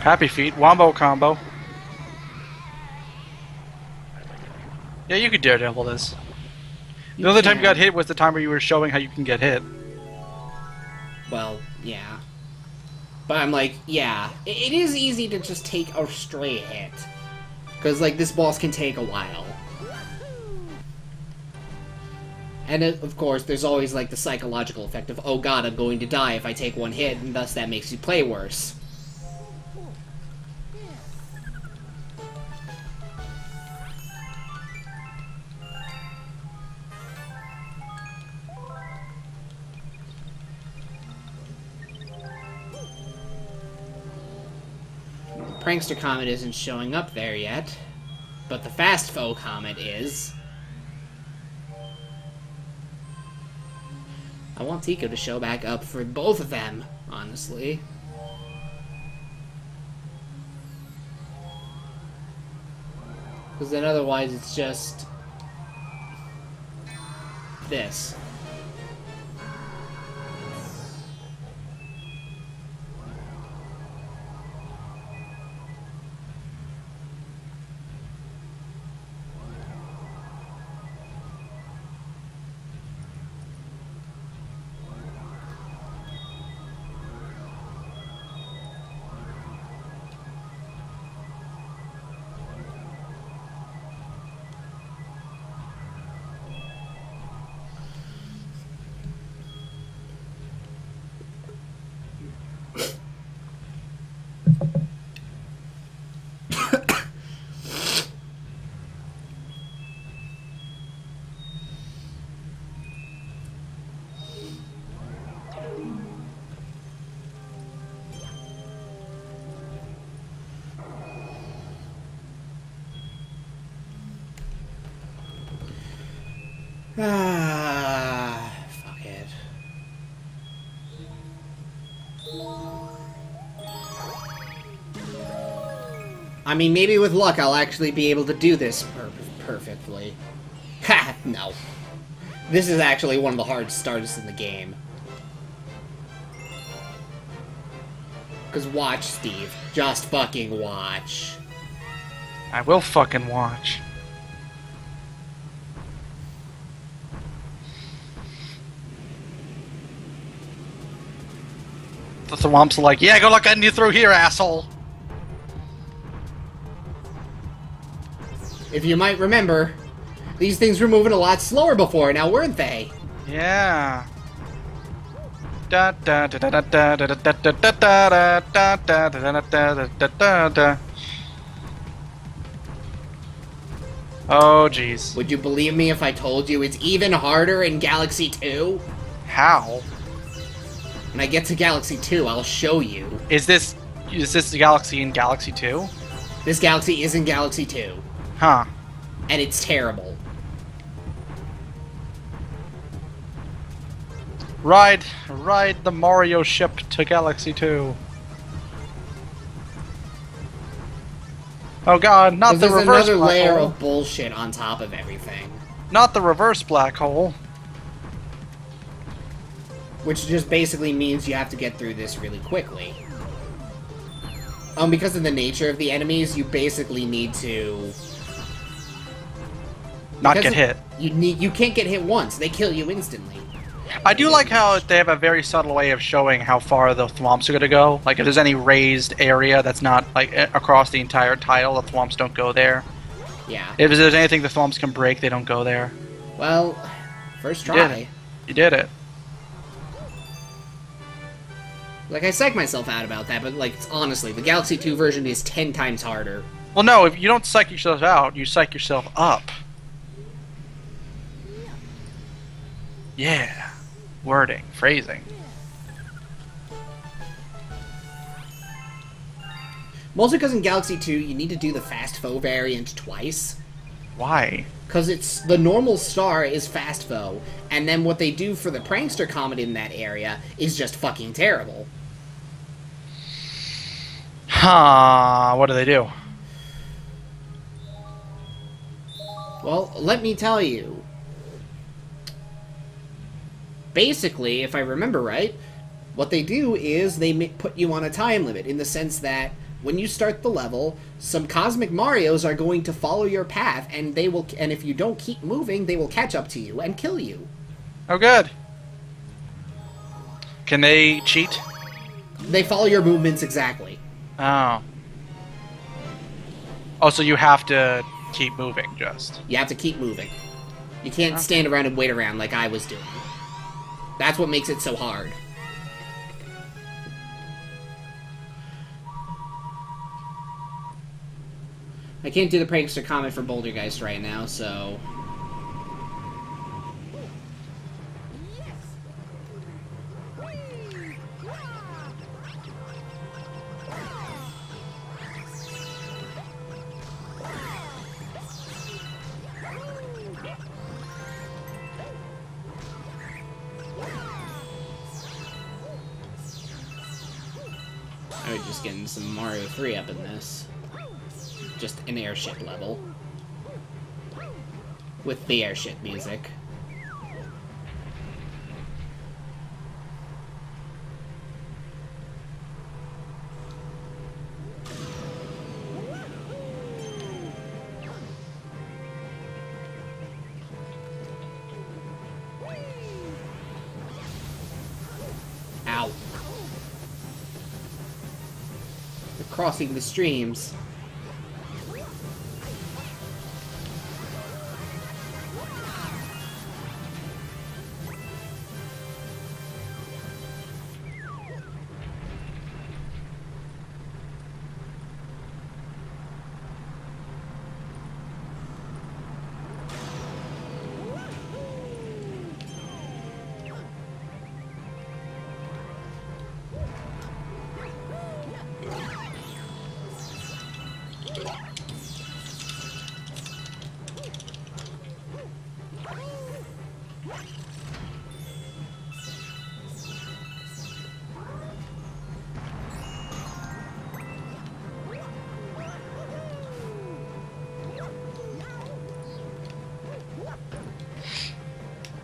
Happy Feet, Wombo combo. Yeah, you could Daredevil this. The only time you got hit was the time where you were showing how you can get hit. Well, yeah. But I'm like, yeah, it is easy to just take a stray hit. Because, like, this boss can take a while. And, of course, there's always, like, the psychological effect of, oh god, I'm going to die if I take one hit, and thus that makes you play worse. Prankster Comet isn't showing up there yet, but the Fast Foe Comet is. I want Tico to show back up for both of them, honestly. Because then otherwise it's just this. Fuck it. I mean, maybe with luck I'll actually be able to do this perfectly. Ha! No. This is actually one of the hardest starters in the game. Because watch, Steve. Just fucking watch. I will fucking watch. The Thwomps are like, yeah, go look at you through here, asshole. If you might remember, these things were moving a lot slower before now, weren't they? Yeah. Da da da da da da da da da da da da da da da da da da. Oh jeez. Would you believe me if I told you it's even harder in Galaxy 2? How? When I get to Galaxy 2, I'll show you. Is this the Galaxy in Galaxy 2? This Galaxy is in Galaxy 2. Huh. And it's terrible. Ride the Mario ship to Galaxy 2. Oh god, not the There's reverse another black layer hole. of bullshit on top of everything. Not the reverse black hole. Which just basically means you have to get through this really quickly. Because of the nature of the enemies, you basically need to... Not get hit. You can't get hit once. They kill you instantly. I do like how they have a very subtle way of showing how far the Thwomps are going to go. Like, if there's any raised area that's not, like, across the entire tile, the Thwomps don't go there. Yeah. If there's anything the Thwomps can break, they don't go there. Well, first try. You did it. Like, I psych myself out about that, but, like, honestly, the Galaxy 2 version is 10 times harder. Well, no, if you don't psych yourself out, you psych yourself up. Yeah. Wording. Phrasing. Mostly because in Galaxy 2, you need to do the Fast Foe variant twice. Why? Because it's the normal star is Fast Foe, and then what they do for the Prankster Comet in that area is just fucking terrible. Huh, what do they do? Well, let me tell you. Basically, if I remember right, what they do is they put you on a time limit, in the sense that when you start the level, some Cosmic Marios are going to follow your path, and if you don't keep moving, they will catch up to you and kill you. Oh, good. Can they cheat? They follow your movements exactly. Oh. Oh, so you have to keep moving, just. You have to keep moving. You can't stand around and wait around like I was doing. That's what makes it so hard. I can't do the Prankster comment for Bouldergeist right now, so... I was just getting some Mario 3 up in this. Just an airship level. With the airship music. Ow. We're crossing the streams.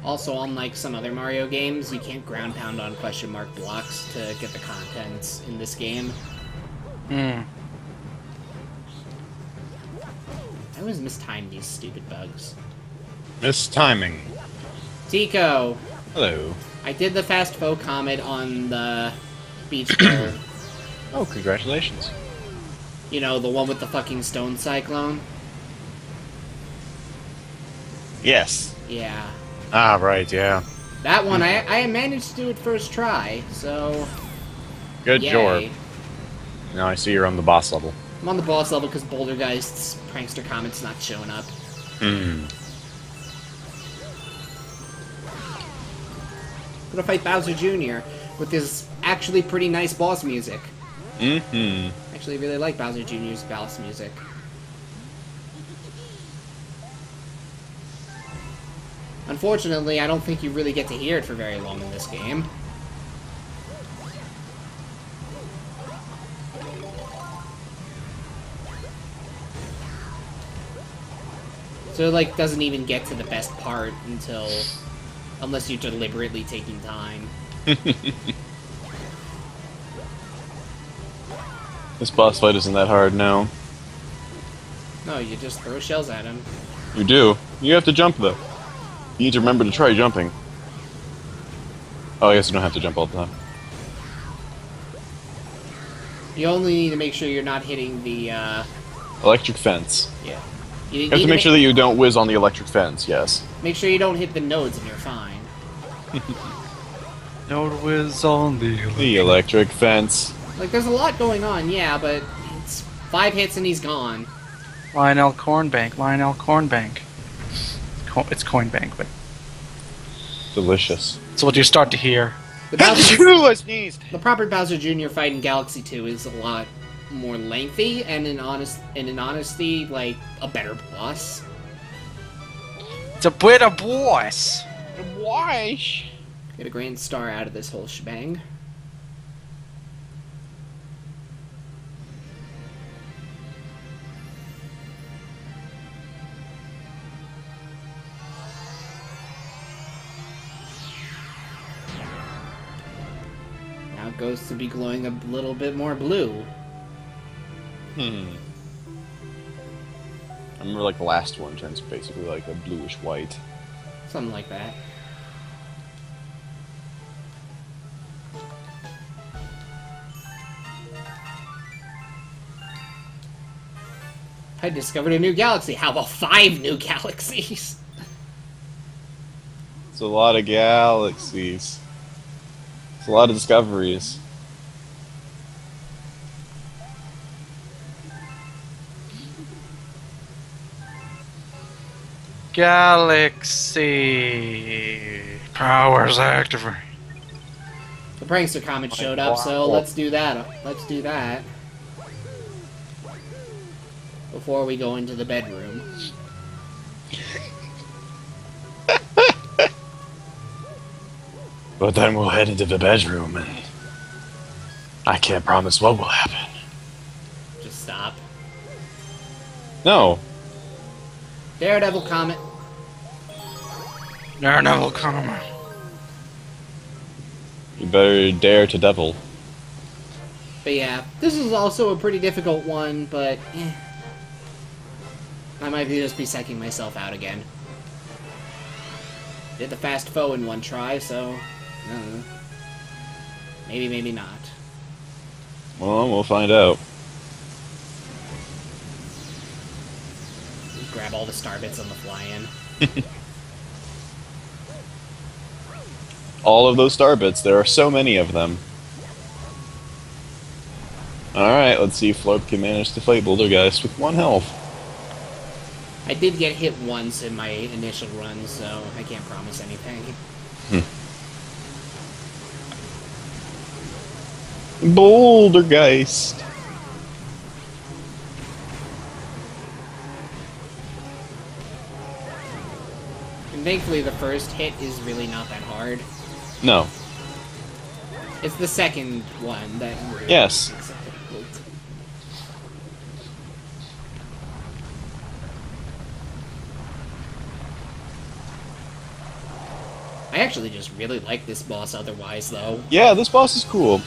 Also, unlike some other Mario games, you can't ground pound on question mark blocks to get the contents in this game. Hmm. I always mistime these stupid bugs. Mistiming. Tico! Hello. I did the Fast Foe comment on the Beach Bowl. Oh, congratulations. You know, the one with the fucking stone cyclone? Yes. Yeah. Ah, right, yeah. That one, I managed to do it first try, so... Good yay. job. Now I see you're on the boss level. I'm on the boss level because Bouldergeist's prankster comment's not showing up. Hmm. Gonna fight Bowser Jr. with his actually pretty nice boss music. Mm-hmm. Actually, really like Bowser Jr.'s boss music. Unfortunately, I don't think you really get to hear it for very long in this game. So it, like, doesn't even get to the best part until... unless you're deliberately taking time. This boss fight isn't that hard, no. No, you just throw shells at him. You do. You have to jump, though. You need to remember to try jumping. Oh, I guess you don't have to jump all the time. You only need to make sure you're not hitting the, Electric fence. yeah. You have to make sure that you don't whiz on the electric fence, yes. Make sure you don't hit the nodes and you're fine. No whiz on The electric fence. Like, there's a lot going on, yeah, but it's 5 hits and he's gone. Lionel Cornbank, Lionel Cornbank. It's Coinbank, but Delicious. it's what you start to hear. The, Bowser, I sneezed! the proper Bowser Jr. fight in Galaxy 2 is a lot more lengthy and in honesty, like, a better boss. It's a better boss. Why? Get a grand star out of this whole shebang. Now it goes to be glowing a little bit more blue. Hmm. I remember like the last one turns basically like a bluish white. Something like that. I discovered a new galaxy. How about 5 new galaxies? It's a lot of galaxies. It's a lot of discoveries. Galaxy powers activate. The prankster comet showed up, so let's do that. Let's do that. Before we go into the bedroom. But then we'll head into the bedroom, and I can't promise what will happen. Just stop. No. Daredevil comet. Daredevil comet. You better dare to devil. But yeah, this is also a pretty difficult one, but I might just be psyching myself out again. Did the fast foe in one try, so maybe, maybe not. Well, we'll find out. Grab all the star bits on the fly-in. All of those star bits, there are so many of them. Alright, let's see if Florp can manage to fight Bouldergeist with 1 health. I did get hit once in my initial run, so I can't promise anything. Bouldergeist! And thankfully the first hit is really not that hard. No. It's the second one that... Yes. I actually just really like this boss otherwise, though. Yeah, this boss is cool.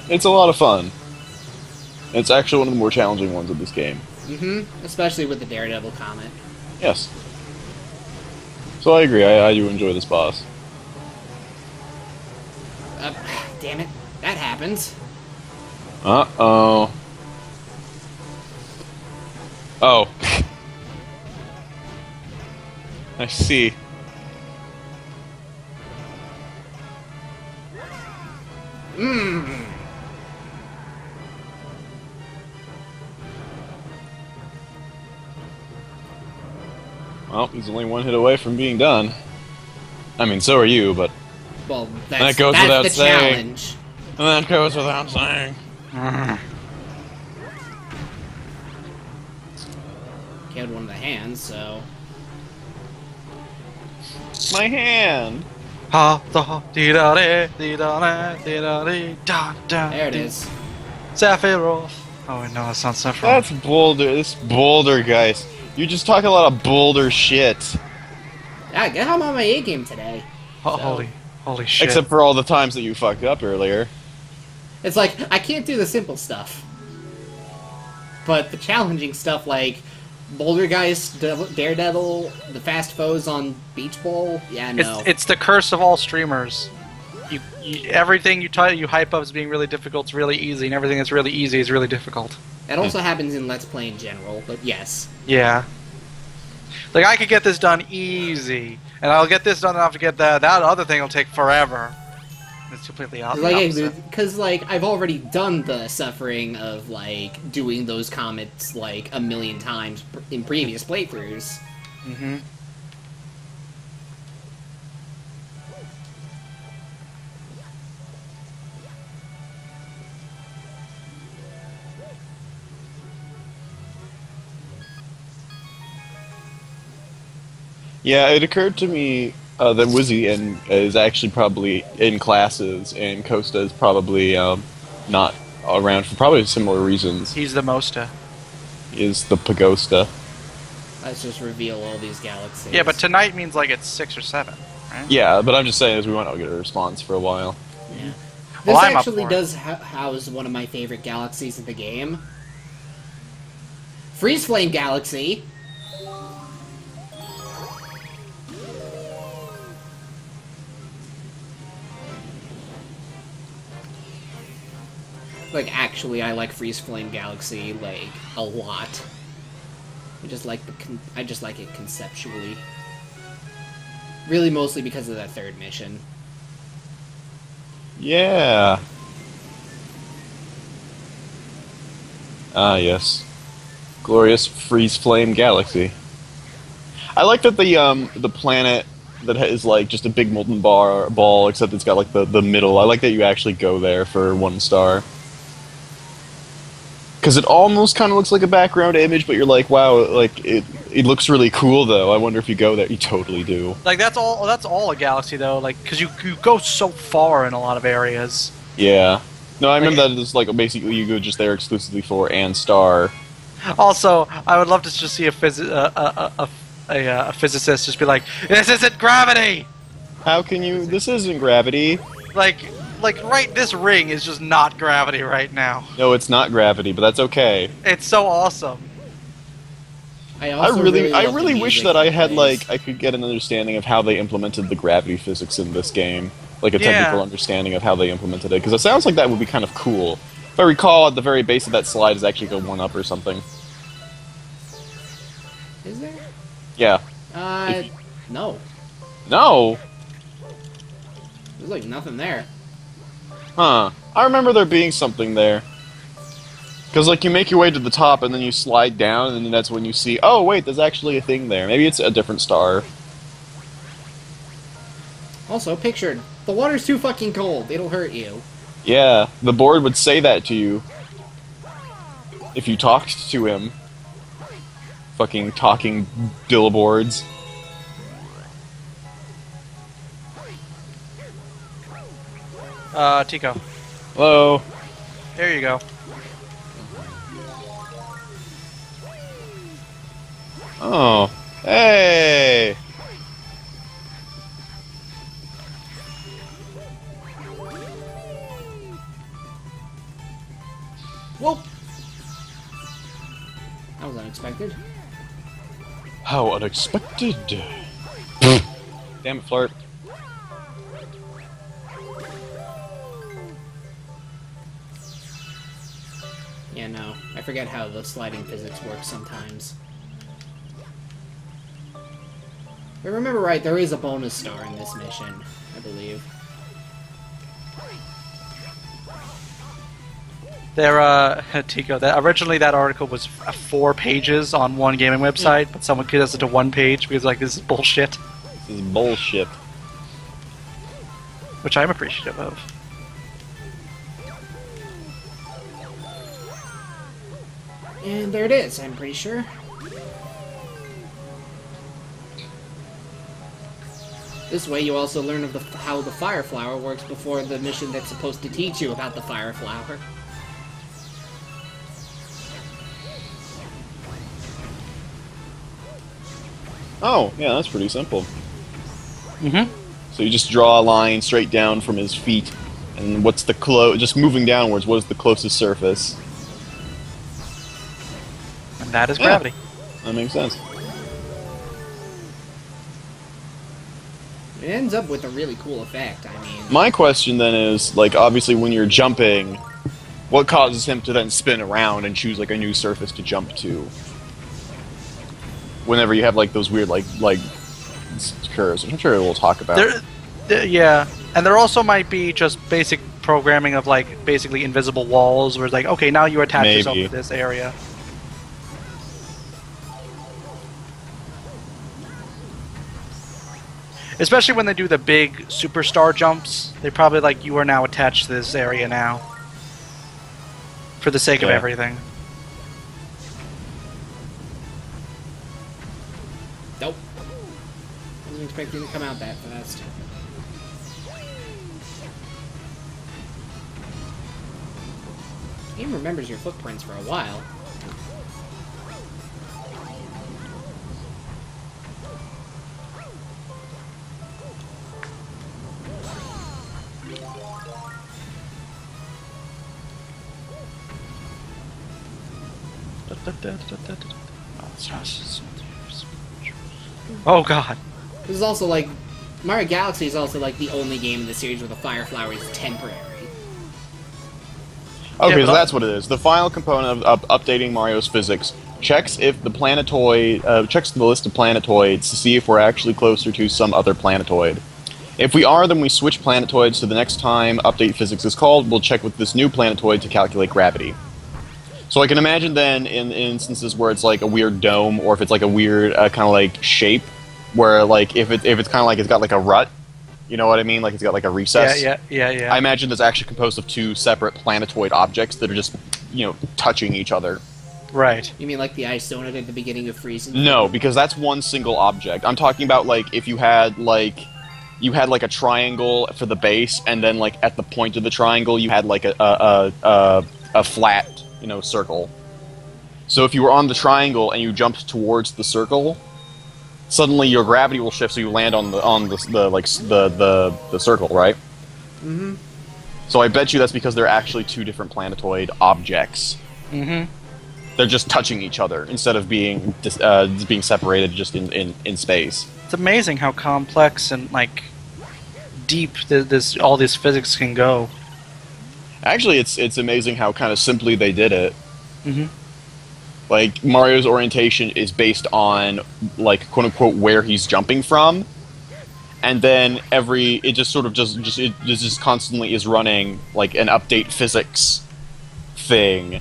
It's a lot of fun. It's actually one of the more challenging ones of this game. Mm-hmm. Especially with the Daredevil comet. Yes. So I agree, I do enjoy this boss. Damn it. That happens. Uh-oh. Oh. I see. Mmm. Well, he's only 1 hit away from being done. I mean, so are you, but... Well, that goes without the saying. challenge. And that goes without saying. Killed one of the hands, so... My hand! Ha da dee da dee da dee da dee da da. There it is. Sephiroth. Oh wait, no, that's not Sephiroth. That's Boulder. This Boulder, guys. You just talk a lot of Boulder shit. Yeah, get home on my A game today. Oh, So- holy shit. Except for all the times that you fucked up earlier. It's like, I can't do the simple stuff. But the challenging stuff like Bouldergeist, Daredevil, the fast foes on Beach Bowl, yeah, no. It's the curse of all streamers. Everything you hype up as being really difficult is really easy, and everything that's really easy is really difficult. That also happens in Let's Play in general, but yes. Yeah. Like, I could get this done easy, and I'll get this done enough to get that. That other thing will take forever. It's completely opposite. Because, like, I've already done the suffering of, like, doing those comets, like, a million times in previous playthroughs. Mm-hmm. Yeah, it occurred to me that Wizzy is actually probably in classes, and Costa is probably not around for probably similar reasons. He's the Mosta. Is the Pagosta. Let's just reveal all these galaxies. Yeah, but tonight means like it's 6 or 7, right? Yeah, but I'm just saying as we might not get a response for a while. Yeah. Well, This I'm up actually for it. does house one of my favorite galaxies in the game. Freeze Flame Galaxy. Like, actually, I like Freeze Flame Galaxy, like, a lot. I just like it conceptually. Really, mostly because of that third mission. Yeah. Ah, yes. Glorious Freeze Flame Galaxy. I like that the planet that is like just a big molten ball, except it's got like the middle. I like that you actually go there for 1 star. Because it almost kind of looks like a background image, but you're like, wow, like it looks really cool though. I wonder if you go there. You totally do. Like that's all a galaxy though. Like because you go so far in a lot of areas. Yeah. No, I remember that it's like basically you go just there exclusively for and star. Also, I would love to just see a physicist just be like, "This isn't gravity." How can you? This isn't gravity. Like right, this ring is just not gravity right now. No, it's not gravity, but that's okay. It's so awesome. I really wish that I had like I could get an understanding of how they implemented the gravity physics in this game, like a technical understanding of how they implemented it, because it sounds like that would be kind of cool. If I recall, at the very base of that slide is actually go 1-up or something. Is there? Yeah. No. No. There's like nothing there. Huh. I remember there being something there. Because, like, you make your way to the top and then you slide down, and then that's when you see, oh, wait, there's actually a thing there. Maybe it's a different star. Also, pictured. The water's too fucking cold. It'll hurt you. Yeah, the board would say that to you. If you talked to him. Fucking talking billboards. Tico. Hello. There you go. Oh. Hey! Whoa! That was unexpected. How unexpected. Damn it, Flirt. Yeah, no. I forget how the sliding physics work sometimes. If I remember right, there is a bonus star in this mission, I believe. There, Tico, originally that article was 4 pages on one gaming website, but someone condensed it to 1 page because, like, this is bullshit. This is bullshit. Which I'm appreciative of. And there it is, I'm pretty sure. This way you also learn of how the Fire Flower works before the mission that's supposed to teach you about the Fire Flower. Oh, yeah, that's pretty simple. Mm-hmm. So you just draw a line straight down from his feet, and what's the just moving downwards, what is the closest surface? And that is gravity. That makes sense. It ends up with a really cool effect, I mean... My question then is, like, obviously when you're jumping, what causes him to then spin around and choose, like, a new surface to jump to? Whenever you have, like, those weird, like curves, which I'm sure we'll talk about. Yeah, and there also might be just basic programming of, like, basically invisible walls, where it's like, okay, now you attach yourself to this area. Especially when they do the big superstar jumps, they probably like, you are now attached to this area now. For the sake of everything. Nope. Wasn't expecting to come out that fast. Game remembers your footprints for a while. Oh god. This is also like Mario Galaxy is also like the only game in the series where the fire flower is temporary. Okay, Yeah, so that's what it is. The final component of updating Mario's physics checks if the planetoid checks the list of planetoids to see if we're actually closer to some other planetoid. If we are, then we switch planetoids, so the next time update physics is called, we'll check with this new planetoid to calculate gravity. So I can imagine then in instances where it's like a weird dome, or if it's like a weird kind of like shape, where like if it's kind of like it's got like a rut, you know what I mean? Like it's got like a recess. Yeah. I imagine it's actually composed of two separate planetoid objects that are just, you know, touching each other. Right. You mean like the ice donut at the beginning of Freezing? No, because that's one single object. I'm talking about like if you had like a triangle for the base, and then like at the point of the triangle you had like a flat, you know, circle. So if you were on the triangle and you jumped towards the circle, suddenly your gravity will shift, so you land on the circle, right? Mm-hmm. So I bet you that's because they're actually two different planetoid objects. Mm-hmm. They're just touching each other instead of being separated just in space. It's amazing how complex and like deep all this physics can go. Actually, it's amazing how kind of simply they did it. Mm-hmm. Like Mario's orientation is based on like quote unquote where he's jumping from, and then it just constantly is running like an update physics thing,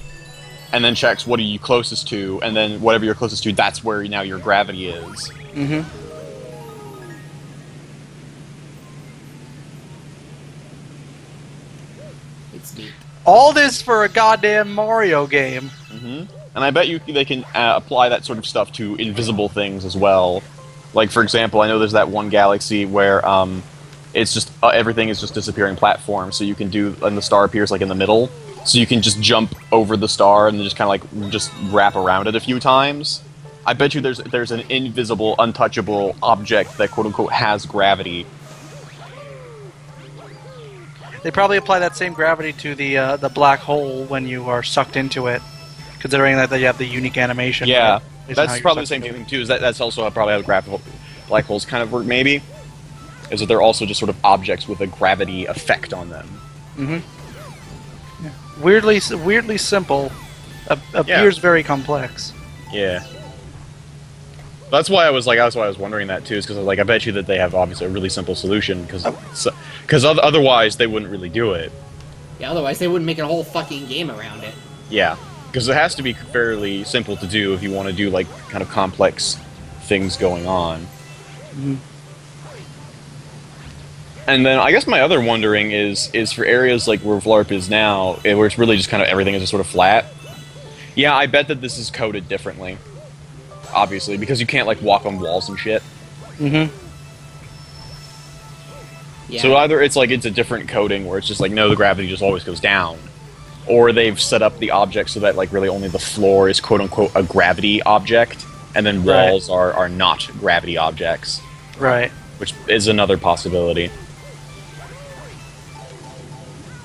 and then checks what are you closest to, and then whatever you're closest to, that's where now your gravity is. Mm-hmm. It's neat. All this for a goddamn Mario game. Mm-hmm. And I bet they can apply that sort of stuff to invisible things as well. Like, for example, I know there's that one galaxy where it's just everything is just disappearing platforms, so you can do, and the star appears like in the middle, so you can just jump over the star and then just kind of like just wrap around it a few times. I bet you there's an invisible, untouchable object that quote unquote has gravity. They probably apply that same gravity to the black hole when you are sucked into it, considering that you have the unique animation. Yeah, right? Based on how that's you're probably the sucked same into thing too. Is that's also probably how black holes kind of work. Maybe is that they're also just sort of objects with a gravity effect on them. it. Mm-hmm. Yeah. Weirdly simple, appears very complex. Yeah. That's why I was wondering that too, is because like I bet you that they have obviously a really simple solution, because otherwise they wouldn't really do it. Yeah, otherwise they wouldn't make a whole fucking game around it. Yeah, because it has to be fairly simple to do if you want to do like kind of complex things going on. Mm-hmm. And then I guess my other wondering is for areas like where Vlarp is now, where it's really just kind of everything is just sort of flat. Yeah, I bet that this is coded differently. Obviously, because you can't like walk on walls and shit. Mm-hmm. Yeah. So either it's a different coding where it's just like no, the gravity just always goes down, or they've set up the object so that like really only the floor is quote unquote a gravity object, and then walls are not gravity objects. Right. Which is another possibility.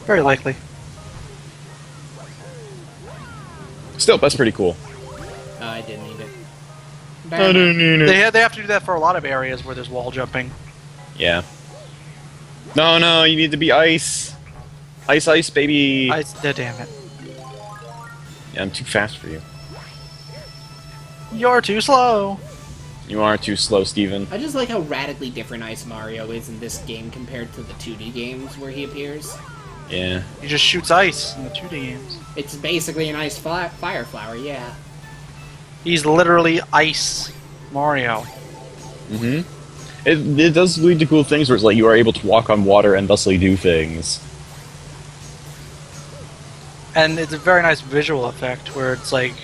Very likely. Still, that's pretty cool. I didn't need it. I don't need it. They have to do that for a lot of areas where there's wall jumping. Yeah. No, you need to be ice. Ice, baby. Damn it. Yeah, I'm too fast for you. You're too slow. You are too slow, Steven. I just like how radically different Ice Mario is in this game compared to the 2D games where he appears. Yeah. He just shoots ice in the 2D games. It's basically an ice fire flower, yeah. He's literally Ice Mario. Mm-hmm. It does lead to cool things where it's like you are able to walk on water and thusly do things. And it's a very nice visual effect where it's like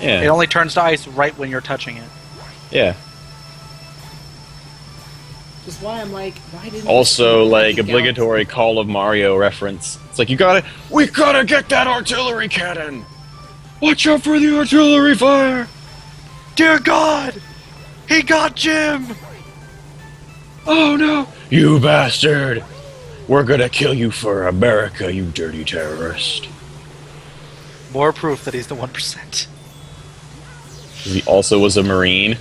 Yeah. it only turns to ice right when you're touching it. Yeah. Just why I'm like, why didn't Also, like, Galaxy- obligatory Call of Mario reference. It's like, we gotta get that artillery cannon! Watch out for the artillery fire! Dear God! He got Jim! Oh no! You bastard! We're gonna kill you for America, you dirty terrorist. More proof that he's the 1%. He also was a Marine.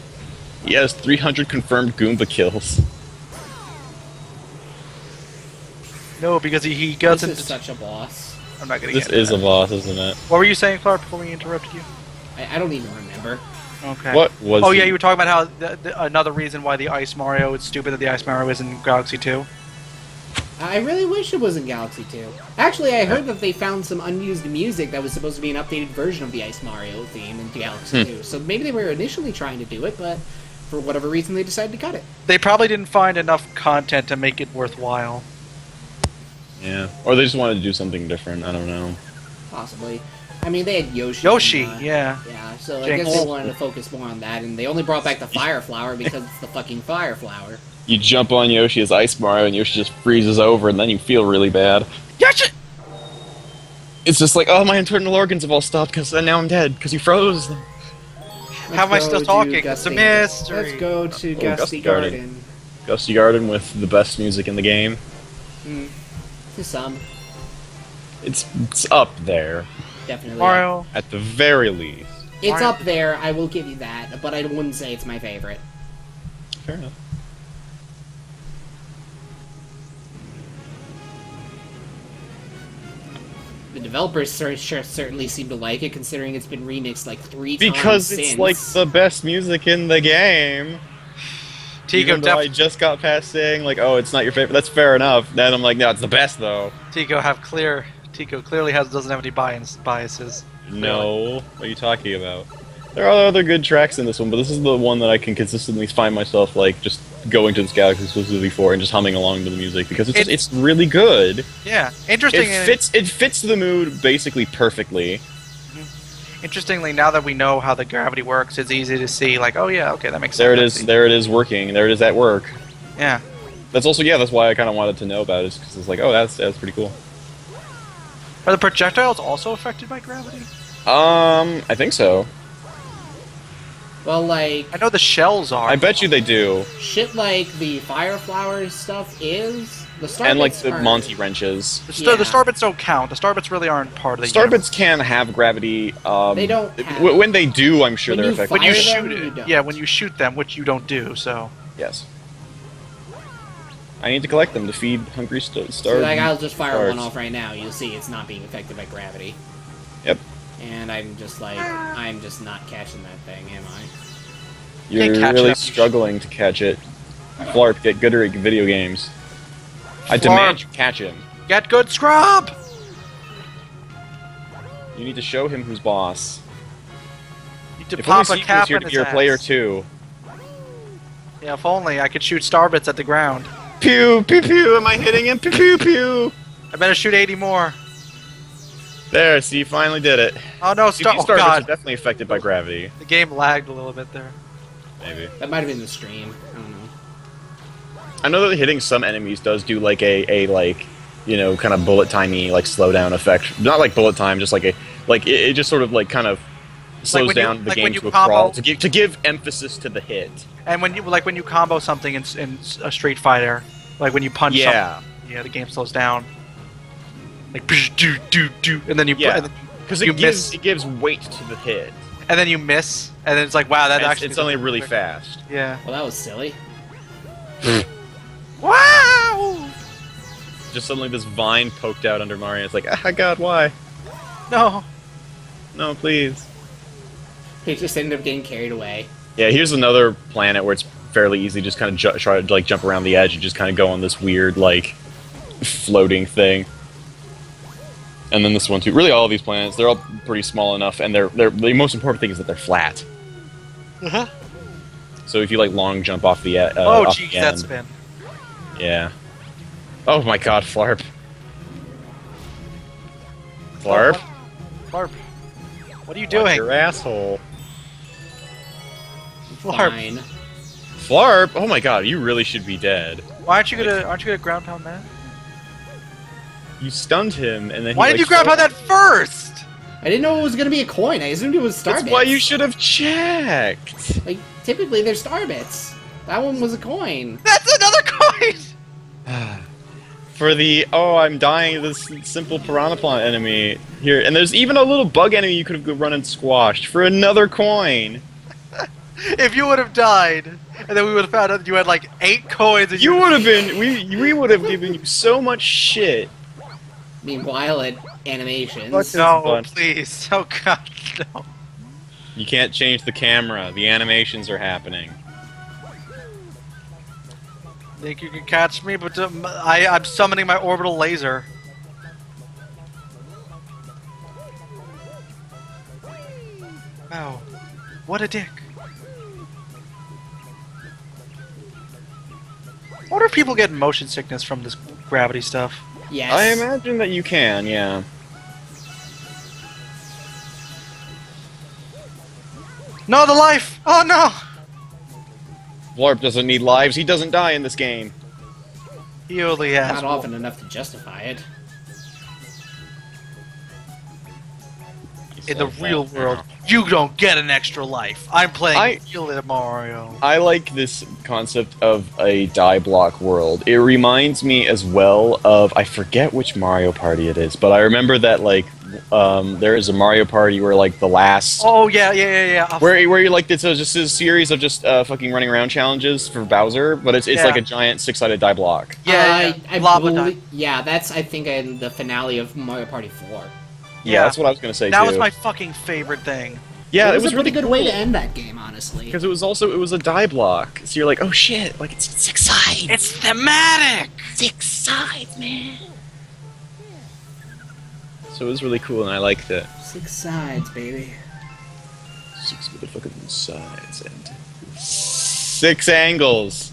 He has 300 confirmed Goomba kills. No, because he This doesn't. is such a boss. I'm not gonna This get into is a that. boss, isn't it? What were you saying, Clark, before we interrupted you? I don't even remember. Okay. What was Oh he? yeah, you were talking about how another reason why the Ice Mario is stupid that the Ice Mario is in Galaxy 2. I really wish it was in Galaxy 2. Actually, I heard that they found some unused music that was supposed to be an updated version of the Ice Mario theme in Galaxy 2. So maybe they were initially trying to do it, but for whatever reason they decided to cut it. They probably didn't find enough content to make it worthwhile. Yeah. Or they just wanted to do something different. I don't know. Possibly. I mean, they had Yoshi. Yoshi, and, yeah. Yeah, so I Jinx. guess they wanted to focus more on that, and they only brought back the Fire Flower because it's the fucking Fire Flower. You jump on Yoshi as Ice Mario, and Yoshi just freezes over, and then you feel really bad. Yoshi! It's just like, oh, my internal organs have all stopped because now I'm dead because you froze them. How am I still talking? It's a mystery. Let's go to Oh, Gusty Gusty Garden. Garden. Gusty Garden with the best music in the game. To some, It's up there definitely. Mario. at the very least. It's Mario. up there, I will give you that, but I wouldn't say it's my favorite. Fair enough. The developers certainly seem to like it, considering it's been remixed like 3 times Because it's since. like the best music in the game. Tico, Even though I just got past saying like, oh, it's not your favorite. That's fair enough. Then I'm like, no, it's the best though. Tico clearly doesn't have any biases. No, what are you talking about? There are other good tracks in this one, but this is the one that I can consistently find myself like just going to this galaxy exclusively for and just humming along to the music because it's really good. Yeah, interesting. It fits the mood basically perfectly. Interestingly, now that we know how the gravity works, it's easy to see. Like, oh yeah, okay, that makes sense. There it is. There it is working. There it is at work. Yeah. That's also that's why I kind of wanted to know about it because it's like, oh, that's pretty cool. Are the projectiles also affected by gravity? I think so. Well, like, I know the shells are. I bet you they do. shit like the Fire Flower stuff is... The Starbits And like the are- Monty wrenches. The Starbits don't count. The Starbits really aren't part of the Starbits can have gravity. They don't have- When they do, I'm sure When they're you affected. When you fire them, shoot you it. don't. Yeah, when you shoot them, which you don't do, so. Yes. I need to collect them to feed hungry stars. So, like, I'll just fire one off right now. You'll see it's not being affected by gravity. Yep. And I'm just like, I'm just not catching that thing, am I? You're Can't catch really it. struggling to catch it. Flarp, get good at video games. I Flarp. demand you catch him. Get good, scrub! You need to show him who's boss. You need to If only pop a Steve was cap here in to his be your ass. player too. Yeah, if only I could shoot Starbits at the ground. Pew pew pew! Am I hitting him? Pew pew pew! I better shoot 80 more. There, see, you finally did it. Oh no, Oh Starbits are God. definitely affected by gravity. The game lagged a little bit there. Maybe. That might have been the stream. I don't know. I know that hitting some enemies does do like a like, you know, kind of bullet timey like slowdown effect. Not like bullet time, just like it just sort of like kind of slows when you- down the like game when you to a combo- crawl to give emphasis to the hit. And when you combo something in a Street Fighter, like when you punch Yeah. something, yeah, the game slows down. Like do do do, and then you Yeah. and then Because you it miss, gives weight to the hit. and then you miss, and then it's like wow, that actually It's only doesn't really work. fast. Yeah. Well, that was silly. Wow! Just suddenly this vine poked out under Mario. It's like, ah, God, why? No. No, please. He just ended up getting carried away. Yeah, here's another planet where it's fairly easy. Just kind of try to like jump around the edge and just kind of go on this weird like floating thing. And then this one too. Really, all of these planets, they're all pretty small enough, and they're the most important thing is that they're flat. Uh-huh. So if you like long jump off the Oh off jeez, the that end, spin. yeah. Oh my God, Flarp. Flarp, Flarp. What are you Watch doing? your asshole. Flarp. Fine. Flarp. Oh my God, you really should be dead. Why aren't you gonna ground pound that? You stunned him, and then Why he, did you like, ground pound that first? I didn't know it was gonna be a coin. I assumed it was Starbits. That's why you should have checked. Like, typically they're Starbits. That one was a coin. That's another coin. For the I'm dying to this simple Piranha enemy here, and there's even a little bug enemy you could have run and squashed for another coin. if you would have died, and then we would have found out that you had like 8 coins. And You would have been. We would have given you so much shit. Meanwhile, at animations. No, Fun. please. Oh god, no. You can't change the camera. The animations are happening. Think you can catch me, but I'm summoning my orbital laser. Wow, what a dick. I wonder if people get motion sickness from this gravity stuff. Yes. I imagine that you can, yeah. No, the life! Oh no! Vlarp doesn't need lives. He doesn't die in this game. He only has Not often enough to justify it. in the real world. You don't get an extra life. I'm playing real Mario. I like this concept of a die block world. It reminds me as well of, I forget which Mario Party it is, but I remember that like there is a Mario Party where like the last Oh yeah. where you like it's just a series of just fucking running around challenges for Bowser, but it's Yeah. like a giant 6-sided die block. Yeah, I lava believe- die. Yeah, that's I think in the finale of Mario Party 4. Yeah, that's what I was gonna say That too. was my fucking favorite thing. yeah, it was a really pretty good way to end that game, honestly. because it was a die block. So you're like, oh shit, like it's 6 sides. It's thematic. 6 sides, man. So it was really cool, and I liked it. 6 sides, baby. 6 motherfucking sides and 6 angles.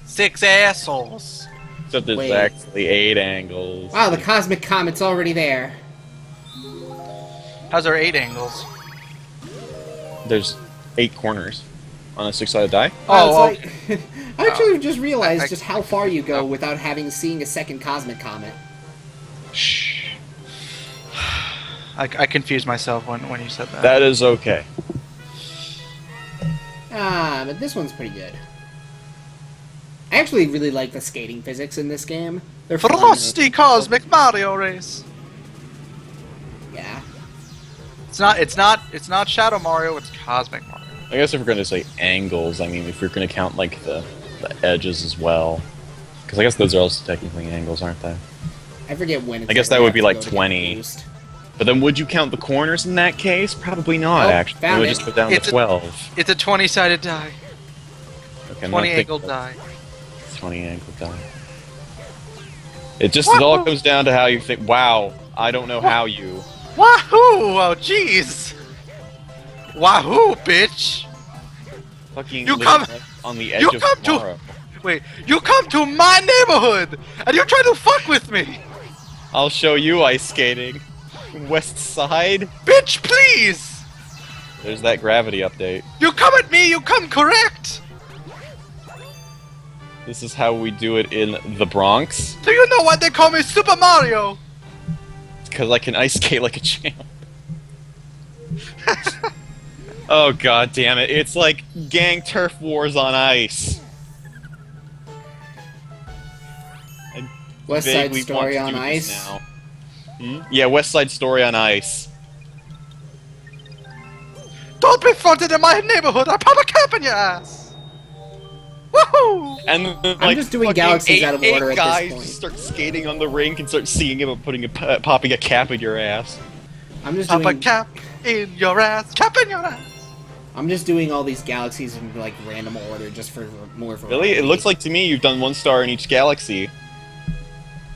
6 assholes. Except there's Wait. actually 8 angles. Wow, the Cosmic Comet's already there. How's our 8 angles? There's 8 corners on a 6-sided die. Oh, it's like, I actually just realized just how far you go without having seen a second Cosmic Comet. Shh. I confused myself when you said that. That is okay. Ah, but this one's pretty good. I actually really like the skating physics in this game. They're fun. Frosty Cosmic Mario Race. Yeah. It's not Shadow Mario. It's Cosmic Mario. I guess if we're going to say angles, I mean, if we're going to count, like, the edges as well. Because I guess those are also technically angles, aren't they? I forget when it's I guess ever that would have be to like go to get 20. boost. But then would you count the corners in that case? Probably not, Oh, actually. It found would it. just go down It's to a- 12. It's a 20-sided die. Okay, I'm not 20 thinking angled of- die. 20 angled die. It all comes down to how you think. Wow, I don't know how you. Wahoo! Oh, jeez. Wahoo, bitch! Fucking You live come- on the edge you of come to- tomorrow. Wait, you come to my neighborhood and you try to fuck with me, I'll show you ice skating. West Side. bitch! Please. There's that gravity update. You come at me. You come correct. This is how we do it in the Bronx. Do you know why they call me Super Mario? Because I can ice skate like a champ. Oh god damn it! It's like gang turf wars on ice. I West Side vaguely Story want to on do this ice. now. Yeah, West Side Story on ice. Don't be fronted in my neighborhood. I pop a cap in your ass. Woohoo! And then, like, just doing fucking galaxies out of eight order at this guys point. start skating on the rink and start seeing him and popping a cap in your ass. I'm just Pop a doing. cap in your ass. Cap in your ass. I'm just doing all these galaxies in like random order just for more variety. Really? It looks like to me you've done 1 star in each galaxy.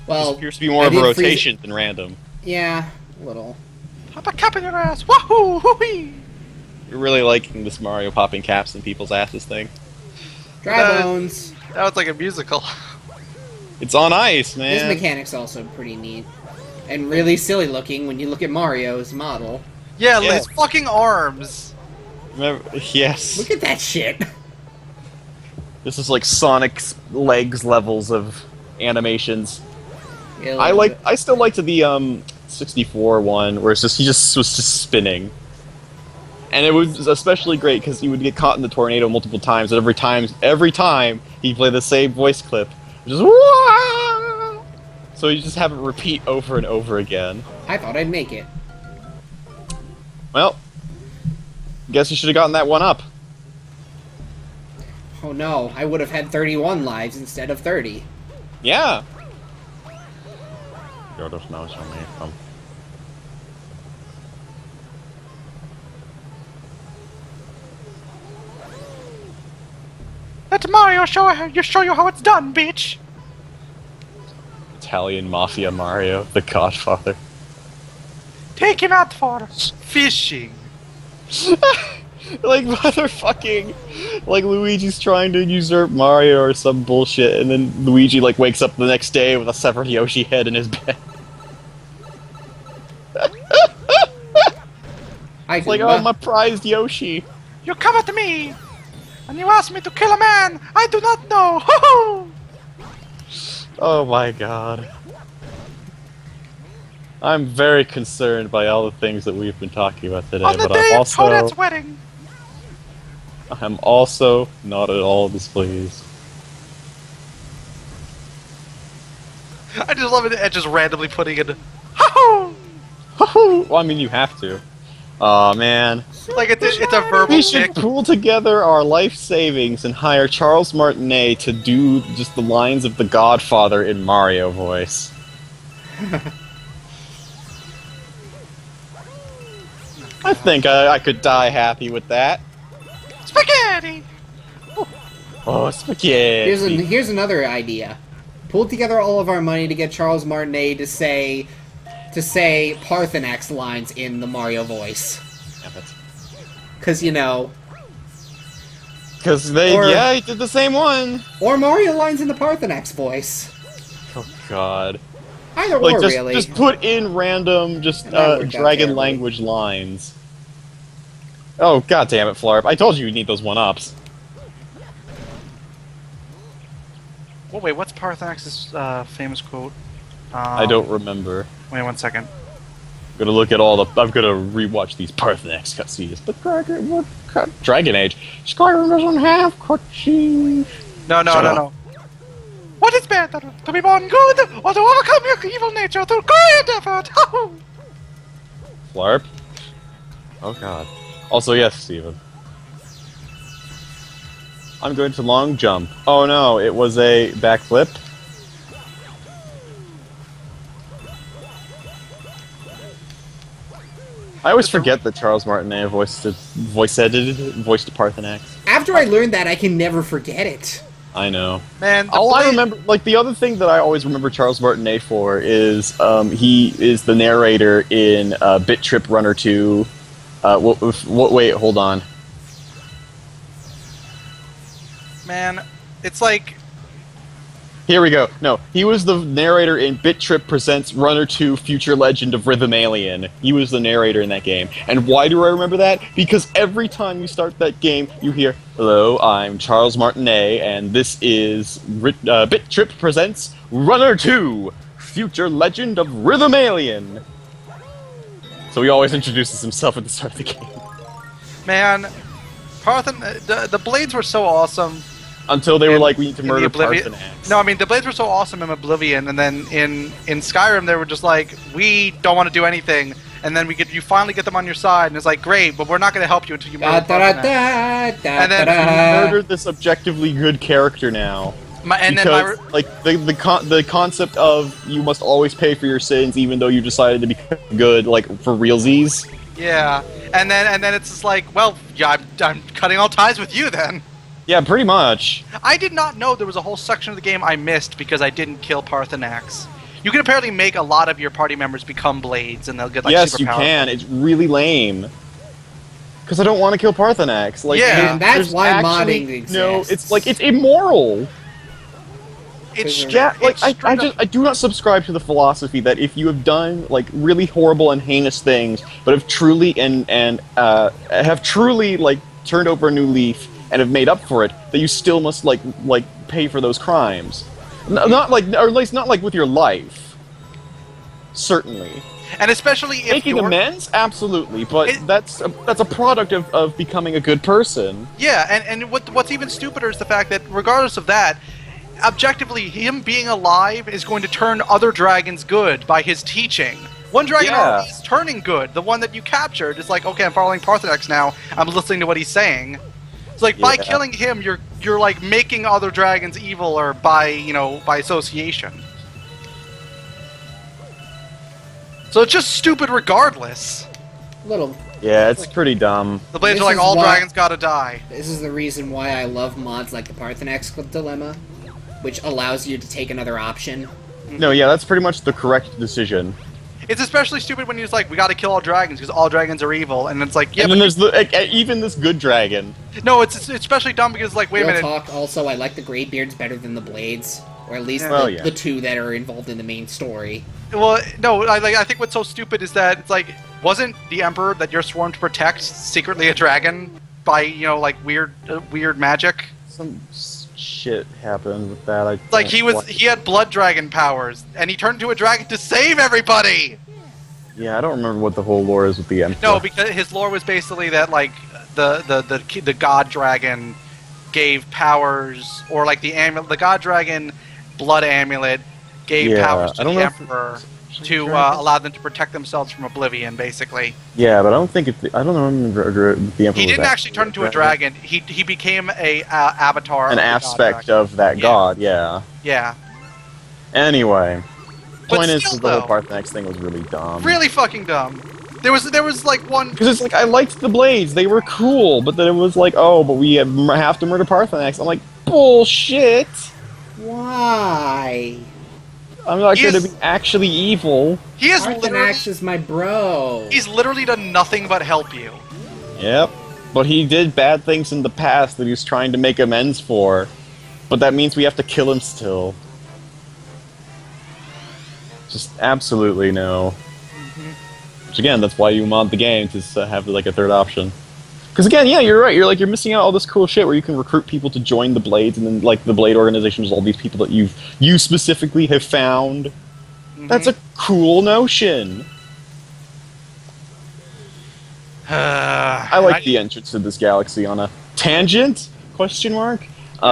Well, This appears to be more I of a did freeze- rotation than random. Yeah, a little. Pop a cap in your ass. Wahoo! Hoo-wee! You're really liking this Mario popping caps in people's asses thing. Dry bones. That was like a musical. It's on ice, This man. mechanic's also pretty neat. And really silly looking when you look at Mario's model. Yeah, Yeah. his fucking arms. Remember, yes. Look at that shit. This is like Sonic's legs levels of animations. Yeah, I still liked the 64 one where he just was just spinning. And it was especially great because he would get caught in the tornado multiple times, and every time he'd play the same voice clip, just Wah! So you just have it repeat over and over again. I thought I'd make it. Well, guess you should have gotten that one up. Oh no, I would have had 31 lives instead of 30. Yeah. Gyarados knows on me. Let Mario show you how it's done, bitch. Italian Mafia Mario, the Godfather. Take him out for fishing. Like motherfucking, like Luigi's trying to usurp Mario or some bullshit, and then Luigi like wakes up the next day with a severed Yoshi head in his bed. It's like, oh, my prized Yoshi. You come at me, and you ask me to kill a man I do not know. Ho-ho! Oh my god. I'm very concerned by all the things that we've been talking about today, On the but day I'm of Toadette's also wedding. I'm also not at all displeased. I just love it. Ed just randomly putting it. Ho-ho! Well, I mean, you have to. Aw, man. Like it's a verbal We should dick. pool together our life savings and hire Charles Martinet to do just the lines of the Godfather in Mario voice. I think I could die happy with that. Spaghetti. Oh, spaghetti. Here's another idea. Pull together all of our money to get Charles Martinet to say Parthenax lines in the Mario voice. Cause you know. Cause he did the same one. Or Mario lines in the Parthenax voice. Oh god. Either Like or, just really. just put in random That worked out dragon terribly. language lines. Oh god damn it, Flarp. I told you you'd need those one-ups. Oh wait, what's Parthenax's famous quote? I don't remember. Wait 1 second. I'm gonna look at all the. I'm gonna rewatch these Parthenax cutscenes. But Dragon Age. Skyrim doesn't have cutscenes. No. What is better, to be born good or to overcome your evil nature through great effort? Flarp. Oh god. Also, yes, Steven. I'm going to long jump. Oh no, it was a backflip. I always forget that Charles Martinet voiced Parthenax. After I learned that, I can never forget it. I know. Man, All I remember, like the other thing that I always remember Charles Martinet for is he is the narrator in Bit Trip Runner 2. Wait, hold on. Man, it's like Here we go. No, he was the narrator in Bit Trip Presents Runner 2 Future Legend of Rhythm Alien. He was the narrator in that game. And why do I remember that? Because every time you start that game, you hear, "Hello, I'm Charles Martinet, and this is Bit Trip Presents Runner 2 Future Legend of Rhythm Alien." So he always introduces himself at the start of the game. man, the blades were so awesome. Until they were like, we need to in murder the Oblivion- Parthenax. No, I mean the blades were so awesome in Oblivion, and then in Skyrim they were just like, we don't want to do anything, and then you finally get them on your side, and it's like, great, but we're not going to help you until you murder Parthenax. And then You murdered this objectively good character now. Because, like, the concept of you must always pay for your sins even though you decided to become good, like, for realsies. Yeah, and then it's just like, well, yeah, I'm cutting all ties with you then. Yeah, pretty much. I did not know there was a whole section of the game I missed because I didn't kill Parthenax. You can apparently make a lot of your party members become blades, and they'll get like Yes, super you powerful. can. It's really lame. Because I don't want to kill Parthenax. Like, Yeah. And that's there's why actually- modding exists. No, it's like, it's immoral. It's Yeah, like it's straight up- I do not subscribe to the philosophy that if you have done like really horrible and heinous things, but have truly have truly like turned over a new leaf and have made up for it, that you still must like pay for those crimes. Not like, or at least not like with your life. Certainly. and especially if Making you're, amends, absolutely, but It- that's a product of becoming a good person. Yeah, and what's even stupider is the fact that regardless of that, objectively, him being alive is going to turn other dragons good by his teaching. One dragon Yeah. already is turning good. The one that you captured is like, okay, I'm following Parthenax now. I'm listening to what he's saying. It's like, by Yeah. killing him, you're you're like making other dragons evil or by by association. So it's just stupid regardless. Little. Yeah, it's pretty dumb. The blades are like, all dragons gotta die. This is the reason why I love mods like the Parthenax Dilemma, which allows you to take another option. No, yeah, that's pretty much the correct decision. It's especially stupid when you're just like, we gotta kill all dragons because all dragons are evil, and it's like, yeah. And then there's even this good dragon. No, it's especially dumb because like, wait a minute. Talk. Also, I like the Greybeards better than the Blades, or at least the two that are involved in the main story. Well, no, I think what's so stupid is that it's like, wasn't the Emperor that you're sworn to protect secretly a dragon by like weird magic? Some shit happened with that. Like he had blood dragon powers, and he turned into a dragon to save everybody. Yeah, I don't remember what the whole lore is with the Emperor. No, because his lore was basically that like the god dragon gave powers, or like the god dragon blood amulet gave powers to the Emperor to allow them to protect themselves from oblivion, basically. Yeah, but I don't think I don't remember the Emperor. He didn't actually turn into a dragon. He became a avatar. An aspect of that god. Yeah. Yeah. Anyway, point is still, the whole Parthenax thing was really dumb. Really fucking dumb. There was like one because it's like I liked the blades; they were cool, but then it was like, oh, but we have to murder Parthenax. I'm like, bullshit. Why? I'm not going to be actually evil. He is Parthenax is my bro. He's literally done nothing but help you. Yep. But he did bad things in the past that he's trying to make amends for. But that means we have to kill him still. Just absolutely no. Which again, that's why you mod the game, to have like a third option. Because again, yeah, you're right. You're missing out all this cool shit where you can recruit people to join the Blades, and then like the Blade organization is all these people that you specifically have found. That's a cool notion. I like the entrance to this galaxy on a tangent? Question mark?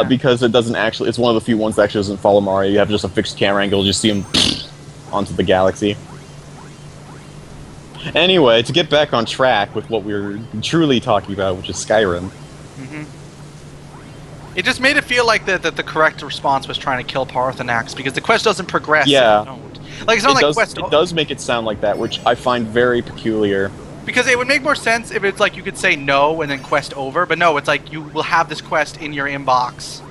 Because it doesn't actually. It's one of the few ones that actually doesn't follow Mario. You have just a fixed camera angle. You just see him onto the galaxy. Anyway, to get back on track with what we were truly talking about, which is Skyrim. It just made it feel like the correct response was trying to kill Parthenax, because the quest doesn't progress. Yeah. Like, it's not like quest. It does make it sound like that, which I find very peculiar. Because it would make more sense if it's like you could say no and then quest over, but no, it's like you will have this quest in your inbox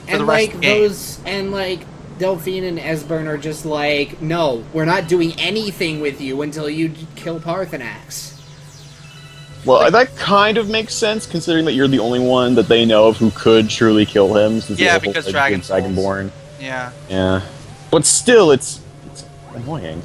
for the rest of the game. And like Delphine and Esbern are just like, no, we're not doing anything with you until you kill Parthenax. Well, that kind of makes sense, considering that you're the only one that they know of who could truly kill him. Since because Dragonborn. Yeah. Yeah. But still, it's annoying.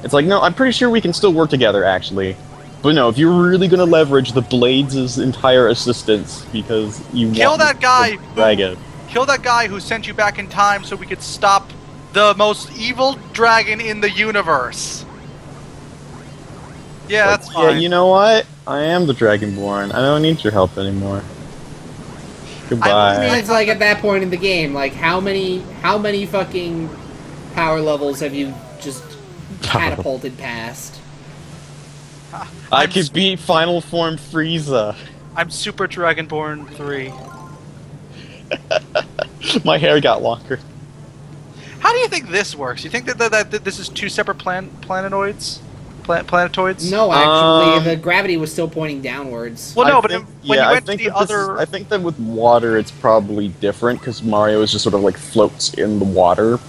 It's like, no, I'm pretty sure we can still work together, actually. But no, if you're really gonna leverage the Blades' entire assistance because you kill that guy, dragon. Kill that guy who sent you back in time so we could stop the most evil dragon in the universe. Yeah, that's fine. Yeah, you know what? I am the Dragonborn. I don't need your help anymore. Goodbye. I mean, it's like at that point in the game, like how many fucking power levels have you just catapulted past? I could beat Final Form Frieza. I'm Super Dragonborn 3. My hair got longer. How do you think this works? You think that this is two separate planetoids? Planetoids? No, actually, the gravity was still pointing downwards. Well, no, when you went to the other... I think that with water it's probably different, because Mario is just sort of like floats in the water.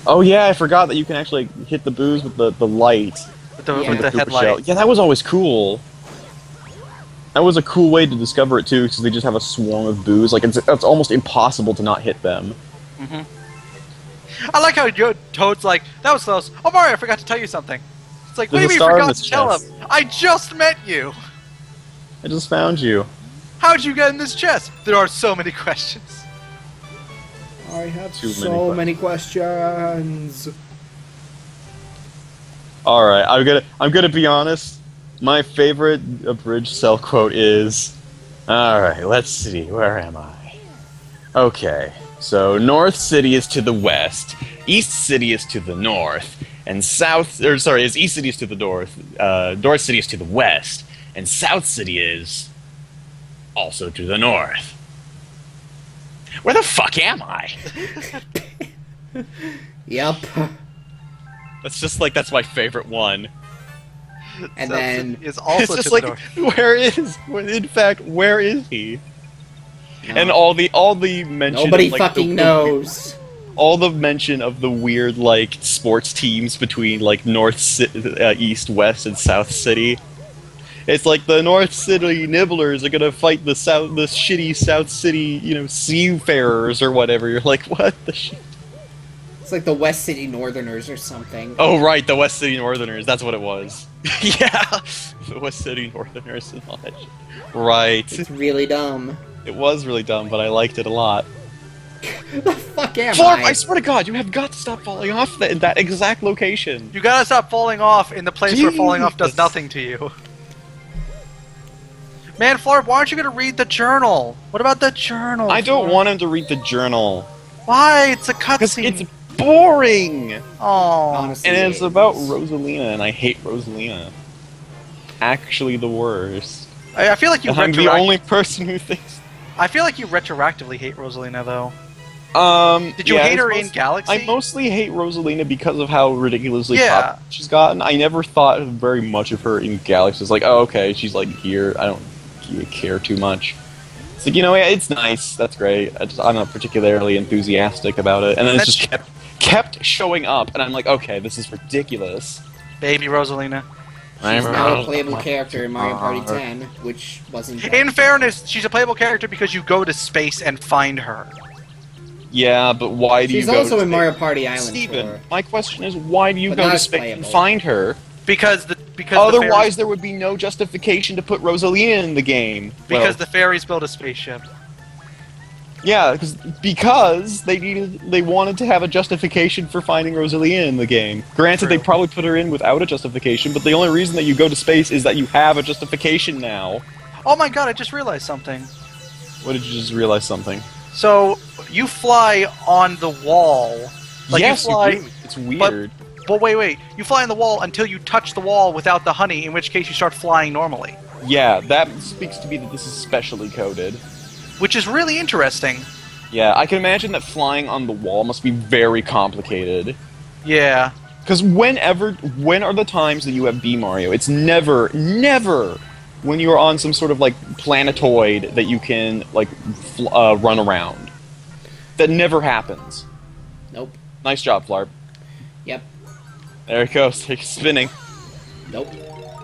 Oh yeah, I forgot that you can actually hit the booze with the light. With the headlight. Shell. Yeah, that was always cool. That was a cool way to discover it too, because they just have a swarm of boos. Like it's almost impossible to not hit them. I like how Toad's like, that was close. Oh Mario, I forgot to tell you something. It's like, what do you mean you forgot to tell him? I just met you. I just found you. How'd you get in this chest? There are so many questions. I have so many questions. All right, I'm gonna be honest. My favorite abridged Cell quote is, "All right, let's see. Where am I? Okay, so North City is to the west, East City is to the north, and East City is to the north, North City is to the west, and South City is also to the north. Where the fuck am I? Yep. That's my favorite one. And then is also it's just to like, the north. where is he? No. And all the mention Nobody of, like, fucking knows. all the mention of the weird, like, sports teams between, like, East, West, and South City. It's like the North City Nibblers are gonna fight the shitty South City, seafarers or whatever. You're like, what the shit? It's like the West City Northerners or something. Oh, right, the West City Northerners. That's what it was. Yeah, the West City Northerners and all that shit. Right. It's really dumb. It was really dumb, but I liked it a lot. The fuck am Flarp, I? I swear to God, you have got to stop falling off in that exact location. You gotta stop falling off in the place where falling off does nothing to you. Man, Flarp, why aren't you gonna read the journal? What about the journal? I don't want him to read the journal. Why? It's a Because cutscene. it's boring! Oh, Honestly, And it's about Rosalina, and I hate Rosalina. Actually the worst. I feel like you. I'm the only person who thinks... I feel like you retroactively hate Rosalina, though. Did you yeah, hate her in Galaxy? I mostly hate Rosalina because of how ridiculously Yeah. popular she's gotten. I never thought very much of her in Galaxy. It's like, oh, okay, she's like here. I don't care too much. It's like, yeah, it's nice. That's great. I'm not particularly enthusiastic about it. And then it's just kept showing up, and I'm like, okay, this is ridiculous. Baby Rosalina. She's now a playable character in Mario Party 10, which wasn't... In fairness, she's a playable character because you go to space and find her. Yeah, but why do you go She's also to in space? Mario Party Island Steven, Tour. my question is, why do you But go not to as space and playable. find her? Because Otherwise, there would be no justification to put Rosalina in the game. because the fairies built a spaceship. Yeah, because they wanted to have a justification for finding Rosalina in the game. Granted, True. they probably put her in without a justification, but the only reason that you go to space is that you have a justification now. Oh my god! I just realized something. What did you just realize something? So you fly on the wall. Like yes, you fly. do. It's weird. But wait. You fly on the wall until you touch the wall without the honey, in which case you start flying normally. Yeah, that speaks to me that this is specially coded. Which is really interesting. Yeah, I can imagine that flying on the wall must be very complicated. Yeah. Because when are the times that you have B Mario? It's never when you're on some sort of, like, planetoid that you can, like, run around. That never happens. Nope. Nice job, Flarp. Yep. There it goes. It's spinning. Nope.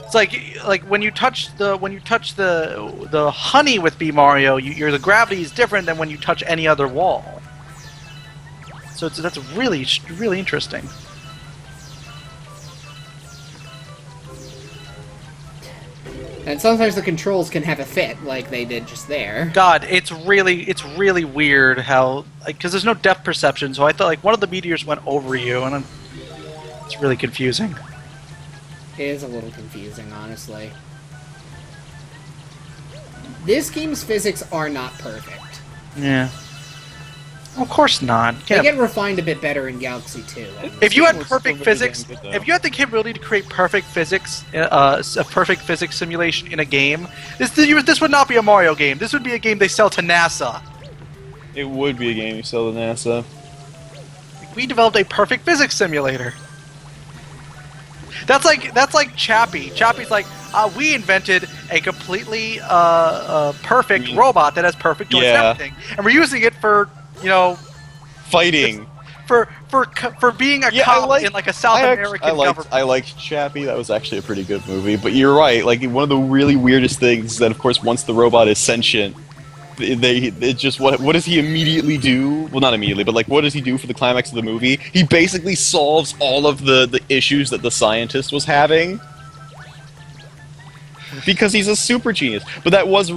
It's like when you touch the honey with B Mario, the gravity is different than when you touch any other wall. So that's really interesting. And sometimes the controls can have a fit, like they did just there. God, it's really weird how, because there's no depth perception, so I thought like one of the meteors went over you, and it's really confusing. It is a little confusing, honestly. This game's physics are not perfect. Yeah. Of course not. They get refined a bit better in Galaxy 2. If you had It's perfect still really physics, damn good, though. if you had the capability to create perfect physics, a perfect physics simulation in a game, this would not be a Mario game. This would be a game they sell to NASA. It would be a game you sell to NASA. We developed a perfect physics simulator. That's like Chappie. Chappie's like, we invented a completely perfect robot that has perfect joints and everything, and we're using it for, Fighting. for being a cop in like a South American government. I liked Chappie. That was actually a pretty good movie. But you're right. Like, one of the really weirdest things is that, of course, once the robot is sentient, it just what does he immediately do? Well, not immediately, but like, what does he do for the climax of the movie? He basically solves all of the issues that the scientist was having. Because he's a super genius. But that was a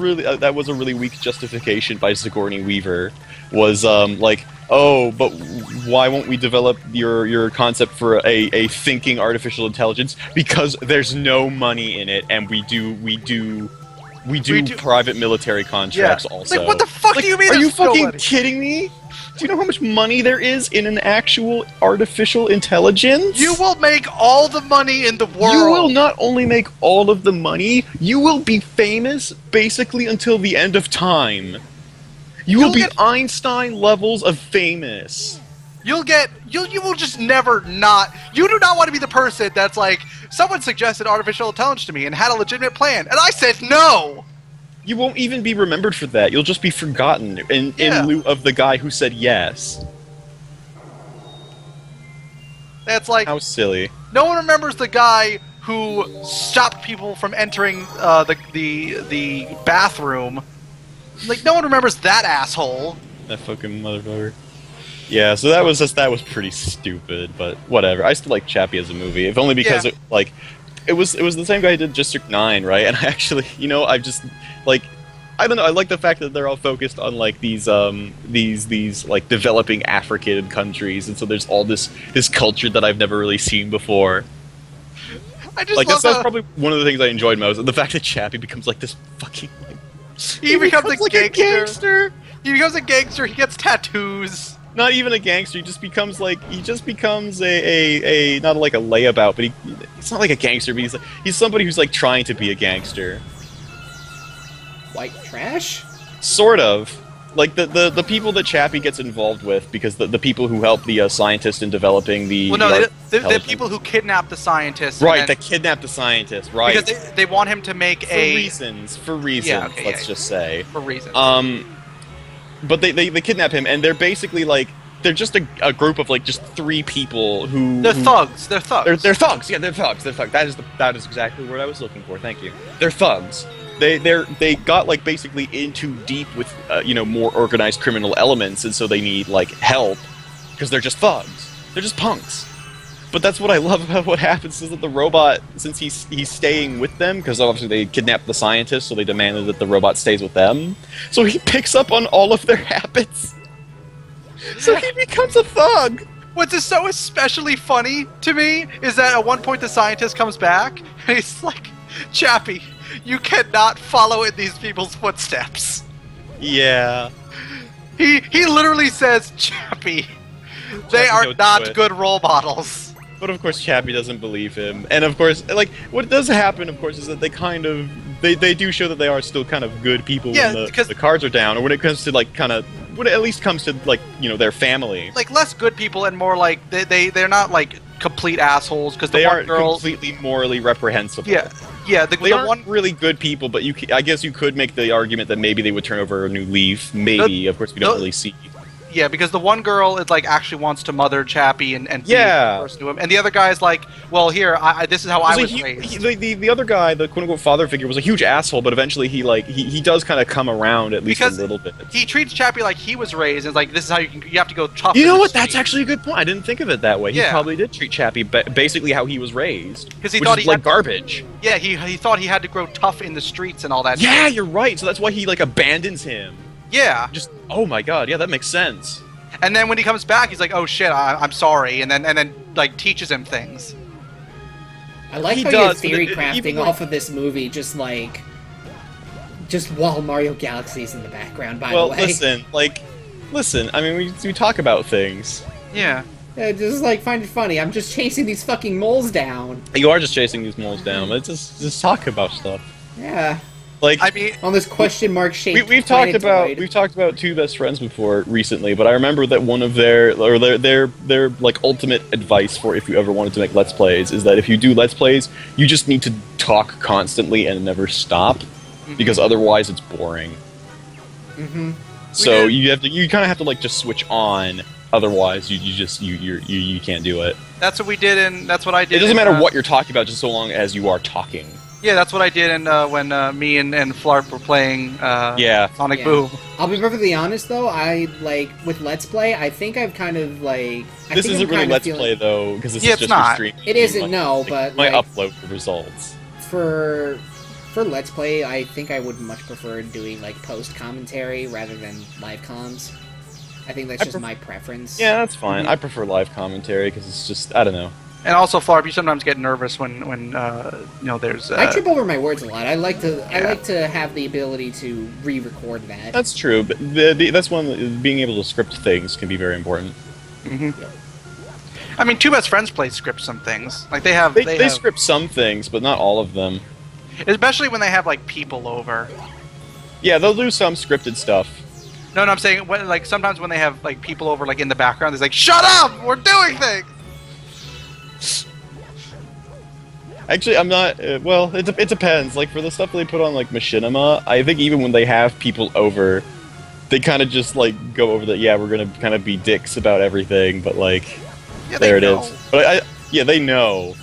really weak justification by Sigourney Weaver. Was like, oh, but why won't we develop your concept for a thinking artificial intelligence? Because there's no money in it, and we do We do private military contracts also. Like, what the fuck do you mean? Are you fucking kidding me? Do you know how much money there is in an actual artificial intelligence? You will make all the money in the world. You will not only make all of the money, you will be famous basically until the end of time. You will be Einstein levels of famous. You will just never not. You do not want to be the person that's like, someone suggested artificial intelligence to me and had a legitimate plan, and I said no. You won't even be remembered for that. You'll just be forgotten in lieu of the guy who said yes. That's like... How silly. No one remembers the guy who stopped people from entering the bathroom. Like, no one remembers that asshole. That fucking motherfucker. Yeah, so that was pretty stupid, but whatever. I still like Chappie as a movie, if only because it was the same guy who did District 9, right? And I actually, I've just like, I don't know, I like the fact that they're all focused on like these like developing African countries, and so there's all this culture that I've never really seen before. I just like love that's probably one of the things I enjoyed most, the fact that Chappie becomes like this fucking like, he becomes like a gangster. He becomes a gangster. He gets tattoos. Not even a gangster. He just becomes a not like a layabout, but he's not like a gangster. But he's somebody who's like trying to be a gangster. White trash? Sort of. Like the people that Chappie gets involved with, because the people who help the scientist in developing the... Well, no, the people who kidnap the scientist. Right, that kidnap the scientist, right. Because they want him to make For reasons, let's just say. For reasons. But they kidnap him, and they're basically like... They're just a group of like just 3 people who... They're thugs. They're thugs. They're thugs. Yeah, they're thugs. They're thugs. That is exactly the word I was looking for. Thank you. They're thugs. They got like basically in too deep with more organized criminal elements, and so they need like help because they're just thugs. They're just punks. But that's what I love about what happens is that the robot, since he's staying with them, because obviously they kidnapped the scientist, so they demanded that the robot stays with them. So he picks up on all of their habits. So he becomes a thug. What's so especially funny to me is that at one point the scientist comes back and he's like, Chappie, you cannot follow in these people's footsteps. Yeah. He literally says, Chappie, they are not good role models. But of course Chappie doesn't believe him. And of course, like, what does happen, of course, is that they kind of... They do show that they are still kind of good people when the cards are down, or when it comes to, like, kind of... When it at least comes to, like, their family. Like, less good people and more, like, they're not, like, complete assholes, because they aren't completely morally reprehensible. Yeah, they aren't really good people, but I guess you could make the argument that maybe they would turn over a new leaf. Maybe, of course, we don't really see. Yeah, because the one girl is like actually wants to mother Chappie and be the person to him, and the other guy is like, well, here, this is how I was raised. The other guy, the quote unquote father figure, was a huge asshole, but eventually he does kind of come around at least a little bit. He treats Chappie like he was raised, and it's like, this is how you have to go tough. You know what? That's actually a good point. I didn't think of it that way. He probably did treat Chappie basically how he was raised, because he thought he like garbage. Yeah, he thought he had to grow tough in the streets and all that. Yeah, shit. You're right. So that's why he like abandons him. Yeah. Just oh my god, yeah, that makes sense. And then when he comes back, he's like, "Oh shit, I'm sorry," and then like teaches him things. I like how you're theory crafting off of this movie, just while Mario Galaxy's in the background. By the way, listen. I mean, we talk about things. Yeah. Just like find it funny. I'm just chasing these fucking moles down. You are just chasing these moles down. Let's just talk about stuff. Yeah. Like, I mean, on this question mark shaped we've talked about Two Best Friends before recently, but I remember that one of their like ultimate advice for if you ever wanted to make Let's Plays is that if you do Let's Plays, you just need to talk constantly and never stop, because otherwise it's boring. So you kind of have to like just switch on. Otherwise, you can't do it. That's what we did, and that's what I did. It doesn't matter what you're talking about, just so long as you are talking. Yeah, that's what I did when me and Flarp were playing Sonic Boom. I'll be perfectly honest, though. I, like, with Let's Play, I think I've kind of, like... This isn't really Let's Play, though, because this is just a stream. It isn't, no, but, my upload the results. For Let's Play, I think I would much prefer doing, like, post-commentary rather than live comms. I think that's just my preference. Yeah, that's fine. I prefer live commentary, because it's just, I don't know. And also, Flarp, you sometimes get nervous when you know there's. I trip over my words a lot. I like to have the ability to re-record that. That's true, but that's one being able to script things can be very important. Mm-hmm. Yep. I mean, Two Best Friends Play script some things. Like they have. They script some things, but not all of them. Especially when they have like people over. Yeah, they'll do some scripted stuff. No, I'm saying like sometimes when they have like people over like in the background, it's like, "Shut up! We're doing things." Actually, I'm not. Well, it depends. Like for the stuff they put on like Machinima, I think even when they have people over, they kind of just like go over that. Yeah, we're gonna kind of be dicks about everything, but like, there it is. But yeah, they know.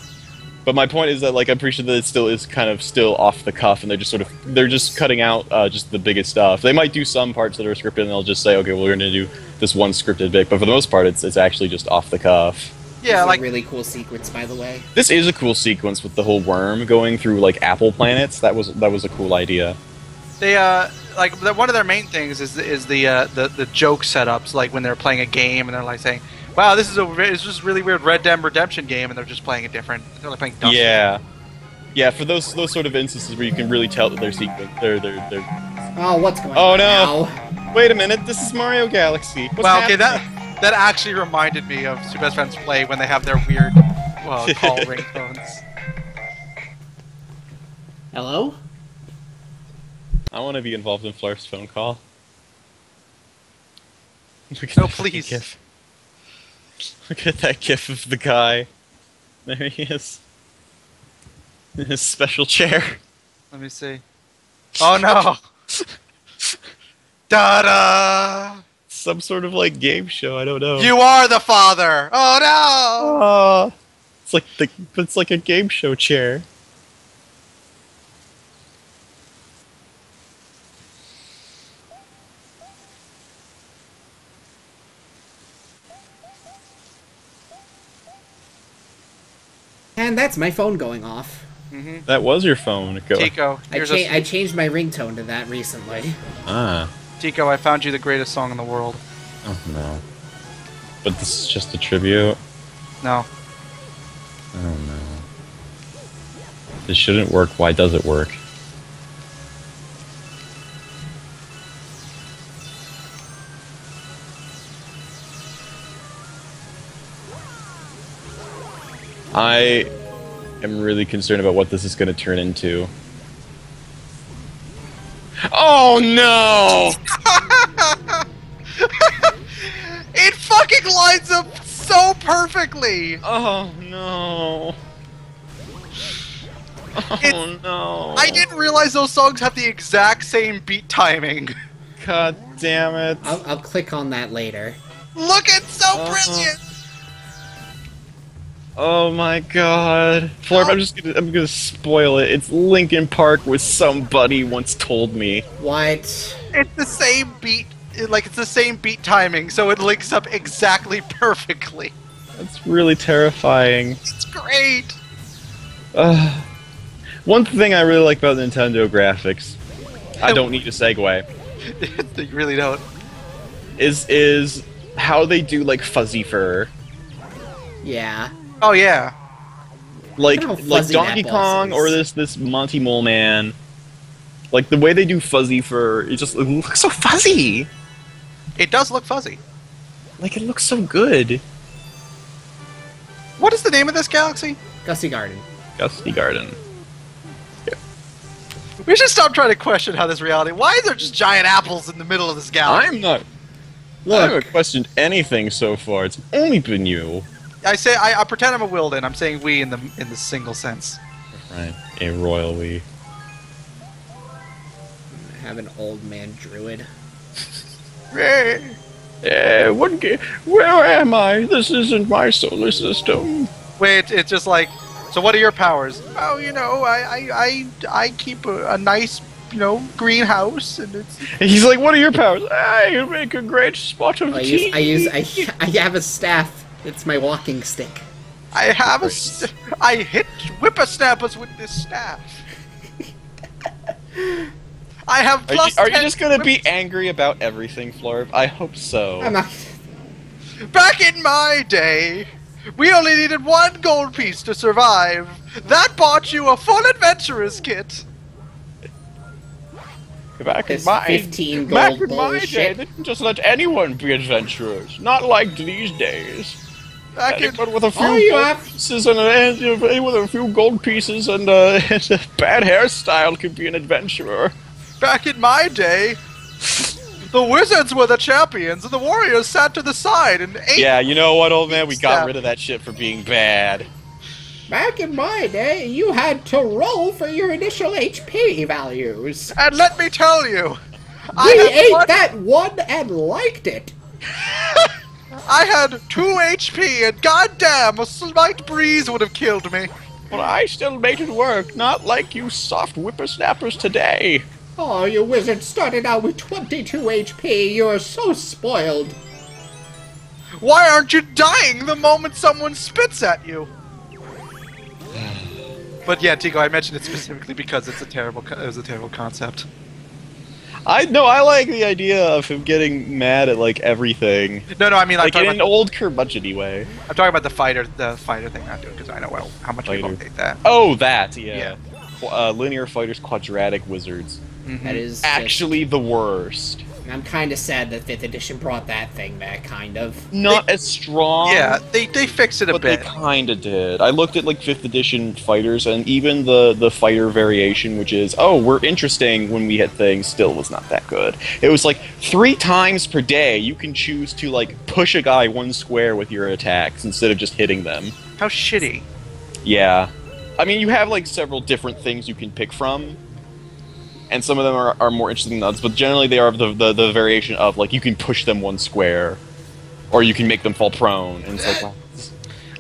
But my point is that like I'm pretty sure that it still is kind of still off the cuff, and they're just cutting out just the biggest stuff. They might do some parts that are scripted, and they'll just say, okay, well, we're gonna do this one scripted bit. But for the most part, it's actually just off the cuff. Yeah, like a really cool sequence, by the way. This is a cool sequence with the whole worm going through like apple planets. That was a cool idea. They like one of their main things is the joke setups, like when they're playing a game and they're like saying, "Wow, this is it's just really weird Red Dead Redemption game," and they're just playing it different. They're like playing Dust. Yeah. For those sort of instances where you can really tell that they're they're. Oh, what's going on? Oh no! Now? Wait a minute. This is Mario Galaxy. What's happening? Okay, that actually reminded me of Two Best Friends Play when they have their weird call ringtones. Hello? I want to be involved in Flarp's phone call. No, please. GIF. Look at that GIF of the guy. There he is. In his special chair. Let me see. Oh no! Da-da! Some sort of like game show, I don't know. You are the father! Oh no! It's like a game show chair. And that's my phone going off. Mm-hmm. That was your phone. Tico, I changed my ringtone to that recently. Ah. Tico, I found you the greatest song in the world. Oh no. But this is just a tribute? No. Oh no. This shouldn't work. Why does it work? I am really concerned about what this is going to turn into. Oh no! It fucking lines up so perfectly! Oh no! Oh no! I didn't realize those songs have the exact same beat timing. God damn it! I'll click on that later. Look, it's so brilliant! Oh my god. Flarp, I'm gonna spoil it. It's Linkin Park with Somebody Once Told Me. What? It's the same beat, like it's the same beat timing, so it links up exactly perfectly. That's really terrifying. It's great! One thing I really like about Nintendo graphics, I don't need a segue. You really don't. Is how they do like fuzzy fur. Yeah. Oh yeah. Like Donkey Kong or this Monty Mole Man. Like the way they do fuzzy fur, it looks so fuzzy. It does look fuzzy. Like it looks so good. What is the name of this galaxy? Gusty Garden. Gusty Garden. Yeah. We should stop trying to question how this reality. Why is there just giant apples in the middle of this galaxy? I'm not. Look. I haven't questioned anything so far. It's only been you. I pretend I'm a Wilden. I'm saying we in the single sense. Right, a royal we. I have an old man druid. Where am I? This isn't my solar system. Wait, it's just like, so what are your powers? Oh, you know, I keep a nice, you know, greenhouse, and it's. And he's like, what are your powers? I make a great spot of tea. I have a staff. It's my walking stick. I have I hit whippersnappers with this staff. I have plus. Are you just gonna be angry about everything, Flarp? I hope so. I'm not. Back in my day, We only needed 1 gold piece to survive. That bought you a full adventurer's kit. Back in This my 15 back gold in my day, bullshit. they didn't just let anyone be adventurers. Not like these days. Back in, Anyone with a few Oh, you gold have- pieces and anyone with a few gold pieces and a bad hairstyle could be an adventurer. back in my day, the wizards were the champions, and the warriors sat to the side and ate. Yeah, you know what, old man? We got Stab. rid of that shit for being bad. Back in my day, you had to roll for your initial HP values. And let me tell you, We ate that one and liked it. I had 2 HP, and goddamn, a slight breeze would have killed me. But I still made it work, not like you soft whippersnappers today. Oh, you wizard started out with 22 HP. You're so spoiled. Why aren't you dying the moment someone spits at you? But yeah, Tico, I mentioned it specifically because it was a terrible concept. I like the idea of him getting mad at like everything, No, I mean, I'm like in talking an about, old curmudgeon-y way. I'm talking about the fighter thing, not doing because I know how much we Fighter. both hate that. Oh, that, yeah. Linear fighters, quadratic wizards. That is Actually, the worst. I'm kind of sad that 5th edition brought that thing back, kind of. Not as strong. Yeah, they fixed it a But bit. they kinda did. I looked at like 5th edition fighters, and even the fighter variation, which is, oh, we're interesting when we hit things, still was not that good. It was like 3 times per day you can choose to like push a guy 1 square with your attacks instead of just hitting them. How shitty. Yeah. I mean, you have like several different things you can pick from, and some of them are more interesting than others, but generally they are the variation of like you can push them 1 square, or you can make them fall prone, and it's like, wow.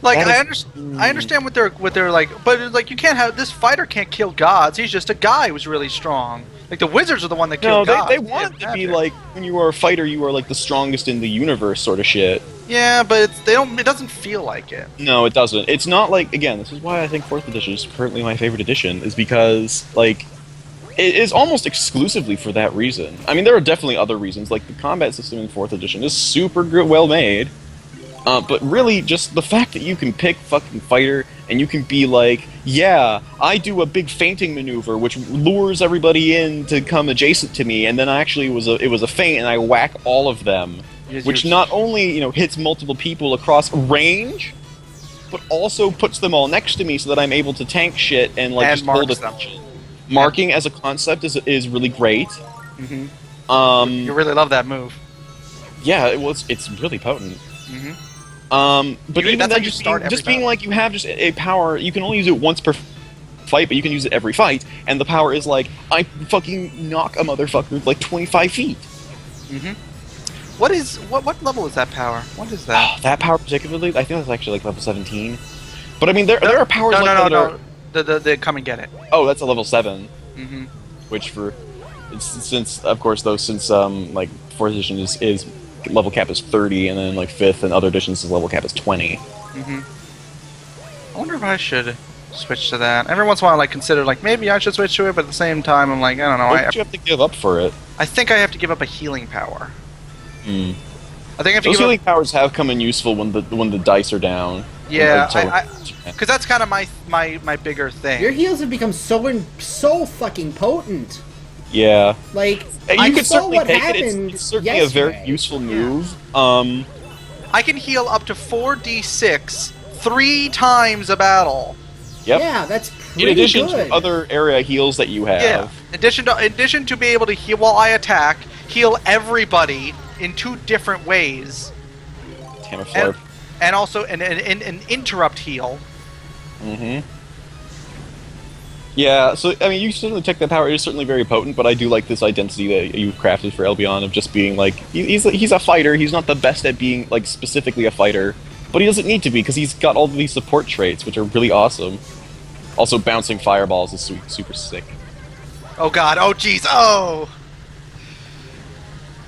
Like That I understand what they're like, but it's like you can't have this fighter can't kill gods. He's just a guy who's really strong. Like the wizards are the one that kill No, gods. they want it to be like when you are a fighter, you are like the strongest in the universe, sort of shit. Yeah, but they don't. It doesn't feel like it. No, it doesn't. It's not like, again, this is why I think 4th edition is currently my favorite edition, is because like it is almost exclusively for that reason. I mean, there are definitely other reasons. Like the combat system in 4th edition is super well made. But really, just the fact that you can pick fucking fighter and you can be like, yeah, I do a big feinting maneuver which lures everybody in to come adjacent to me, and then actually it was a feint, and I whack all of them, which not only hits multiple people across range, but also puts them all next to me so that I'm able to tank shit and like And just hold marks attention. Marking as a concept is really great. Mm-hmm. You really love that move. Yeah, it's really potent. Mm-hmm. But That's even how then, you start every just being battle. like you have just a power, you can only use it once per fight, but you can use it every fight, and the power is like, I fucking knock a motherfucker like 25 feet. Mm-hmm. What level is that power? What is that? That power particularly, I think that's actually like level 17. But I mean, there are powers like that are... The come and get it. Oh, that's a level 7. Mm-hmm. Which since 4th edition is level cap is 30, and then like 5th and other editions the level cap is 20. Mm-hmm. I wonder if I should switch to that. Every once in a while I consider like maybe I should switch to it, but at the same time I'm like, I don't know. What would you have to give up for it? I think I have to give up a healing power. Hmm. I think I have to Those give healing up. powers have come in useful when the dice are down. Yeah, because that's kind of my bigger thing. Your heals have become so fucking potent. Yeah. Like, You I could saw certainly what take it. happened It's certainly yesterday. a very useful move. I can heal up to 4d6 3 times a battle. Yep. Yeah, that's pretty In addition good. to other area heals that you have. Yeah. In addition to be able to heal while I attack, heal everybody in 2 different ways, Tamaflarp. and also an interrupt heal. Mm-hmm. Yeah, so, I mean, you certainly take that power. It is certainly very potent, but I do like this identity that you crafted for Elbion of just being, like, he's a fighter. He's not the best at being, like, specifically a fighter, but he doesn't need to be, because he's got all of these support traits, which are really awesome. Also, bouncing fireballs is super sick. Oh god, oh jeez, oh!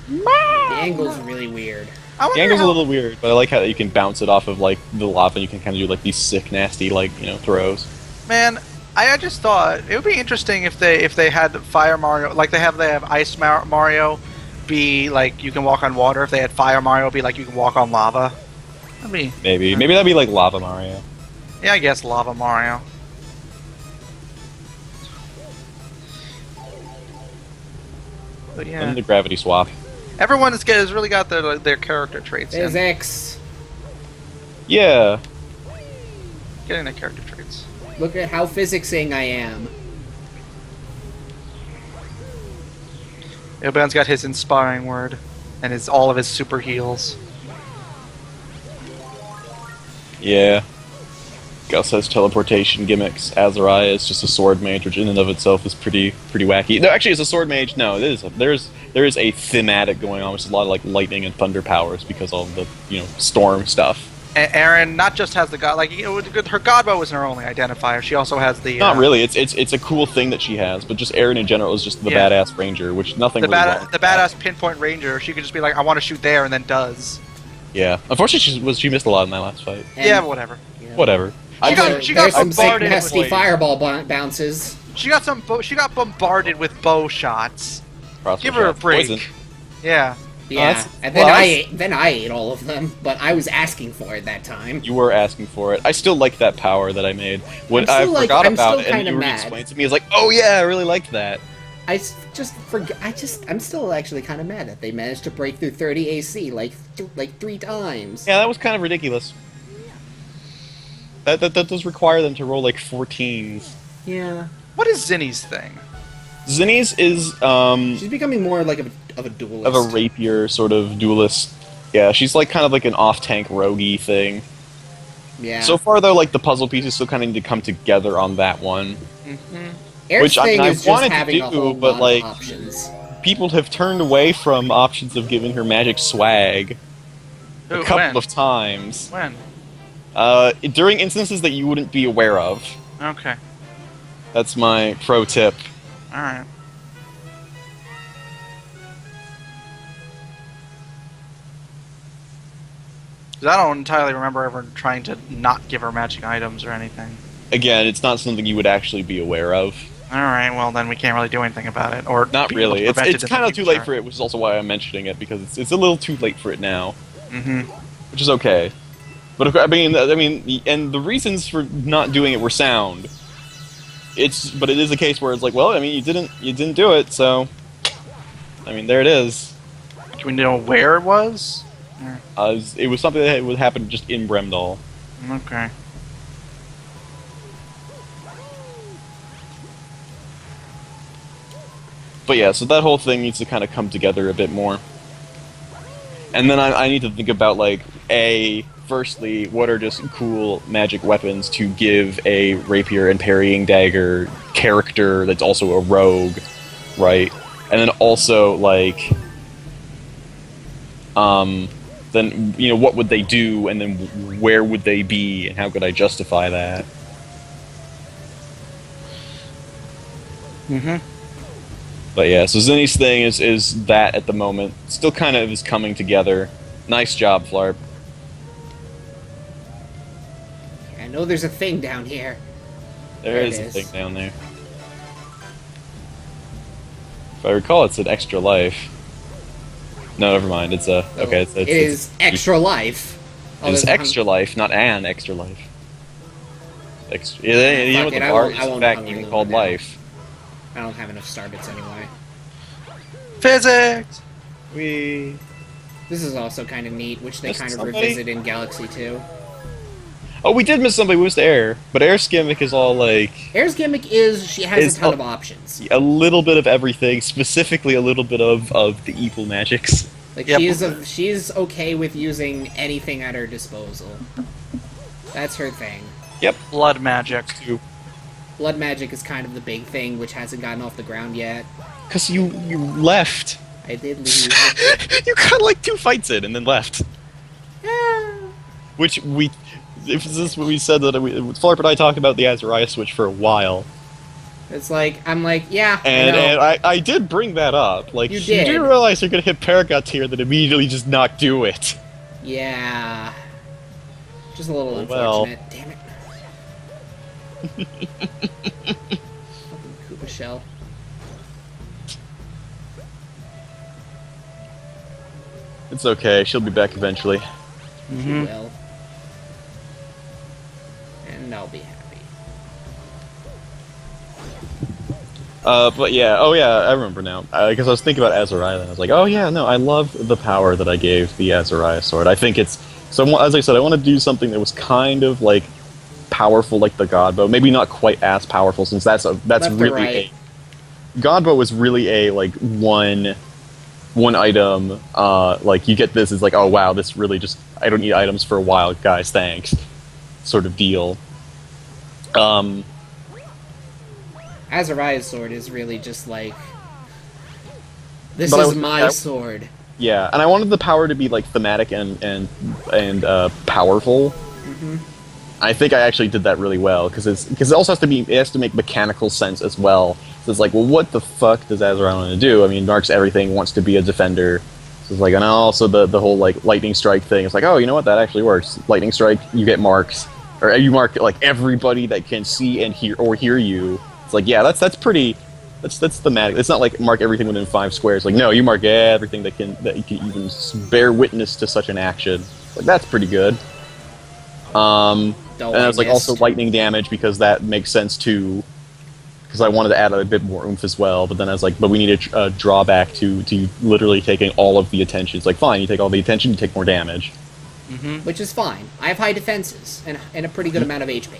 The angle's really weird. I wonder The angle's how- a little weird, but I like how you can bounce it off of, like, the lava, and you can kind of do, like, these sick, nasty, like, throws. Man, I just thought it would be interesting if they had Fire Mario, like they have Ice Mario be like you can walk on water. If they had Fire Mario be like you can walk on lava. Maybe that'd be like Lava Mario. Yeah, I guess Lava Mario. But yeah, And the gravity swap. everyone has really got their character traits. There's in. X. Yeah. Getting their character traits. Look at how physicsing I am. Ilban's got his inspiring word, and all of his super heals. Yeah. Gus has teleportation gimmicks. Azariah is just a sword mage, which in and of itself is pretty wacky. No, actually, it's a sword mage. No, it is. There is a thematic going on, which is a lot of like lightning and thunder powers because of the storm stuff. Aaron not just has the god, like her god bow isn't her only identifier. She also has the. Not really. It's a cool thing that she has, but just Aaron in general is just the badass ranger, which nothing. The really badass pinpoint ranger. She could just be like, I want to shoot there, and then does. Yeah. Unfortunately, she missed a lot in that last fight. And, yeah, but whatever. You know, Whatever. She got some sick, bombarded nasty with fireball bounces. She got bombarded with bow shots. Crossbow Give her a shots. break. Poison. Yeah. Yeah, and then I ate all of them, but I was asking for it that time. You were asking for it. I still like that power that I made. When I I'm forgot still about it and kinda you mad. explained to me, it's like, oh yeah, I really liked that. I'm still actually kind of mad that they managed to break through 30 AC like 3 times. Yeah, that was kind of ridiculous. That does require them to roll like 14s. Yeah. What is Zinni's thing? Zinni's is She's becoming more like of a duelist. of a rapier sort of duelist. Yeah, she's like kind of like an off-tank roguey thing. Yeah. So far though, like the puzzle pieces still kind of need to come together on that one. Air's which, I mean, thing I is just wanted to having do, a whole but, lot like, of options. People have turned away from options of giving her magic swag a couple of times. When? During instances that you wouldn't be aware of. Okay. That's my pro tip. Alright. I don't entirely remember ever trying to not give her magic items or anything. Again, it's not something you would actually be aware of. Alright, well then we can't really do anything about it. Or Not really. It's prevent it in kind the of too late future. for it, which is also why I'm mentioning it, because it's a little too late for it now. Mm-hmm. Which is okay. But I mean, and the reasons for not doing it were sound. But it is a case where it's like, well, I mean, you didn't do it, so I mean, there it is. Do we know where it was? It was something that would happen just in Bremdal. Okay. But yeah, so that whole thing needs to kind of come together a bit more. And then I need to think about, like, firstly, what are just cool magic weapons to give a rapier and parrying dagger character that's also a rogue, right? And then also, like, then, what would they do, and then where would they be, and how could I justify that? Mm-hmm. But yeah, so Zinni's thing is that at the moment. Still kind of is coming together. Nice job, Flarp. I know there's a thing down here. There is a thing down there. If I recall, it's an extra life. No, never mind. It's a... Okay, It is extra life. It's extra life, not an extra life. Extra, you know what the bar is, in fact, even called life. I don't have enough star bits anyway. Physics! We... This is also kind of neat, which they Missed kind of somebody? revisit in Galaxy 2. Oh, we did miss somebody. We missed Air. But Air's gimmick is all, like... Air's gimmick is she has Is a ton a- of options. A little bit of everything, specifically a little bit of the evil magics. Like Yep. she's okay with using anything at her disposal. That's her thing. Yep. Blood magic. Blood magic is kind of the big thing, which hasn't gotten off the ground yet. Because you left. I did leave. You got like 2 fights in and then left. Yeah. Which if this is what we said that Flarp and I talked about the Azariah switch for a while. It's like, I'm like, yeah, And, I know. and I did bring that up. Like, You did. do realize you're gonna hit Paragot tier, then immediately just not do it. Yeah. Just a little Oh, well. unfortunate. Damn it. Fucking Koopa shell. It's okay, she'll be back eventually. Well. and I'll be happy. But yeah, oh yeah, I remember now. Because I was thinking about Azariah, and I was like, oh yeah, no, I love the power that I gave the Azariah sword. I think it's... So, as I said, I want to do something that was kind of, like, powerful like the Godbow. Maybe not quite as powerful, since that's really right. Godbow is really a, like, one item, like, you get this, it's like, oh wow, this really just... I don't need items for a while, guys, thanks. Sort of deal. Azariah's sword is really just like, this is my sword. Yeah, and I wanted the power to be like thematic and powerful. Mm-hmm. I think I actually did that really well because it also has to make mechanical sense as well. So it's like, well, what the fuck does Azariah want to do? I mean, Marks everything, wants to be a defender. So it's like, and also the whole like lightning strike thing. It's like, oh, you know what? That actually works. Lightning strike, you get marks, or you mark like everybody that can see and hear you. It's like, yeah, that's pretty. That's thematic. It's not like mark everything within 5 squares. Like, no, you mark everything that you can even bear witness to such an action. Like, that's pretty good. And I was like, also lightning damage because that makes sense too. Because I wanted to add a bit more oomph as well. But then I was like, but we need a drawback to literally taking all of the attention. It's like, fine, you take all the attention, you take more damage. Mm-hmm. Which is fine. I have high defenses and a pretty good amount of HP.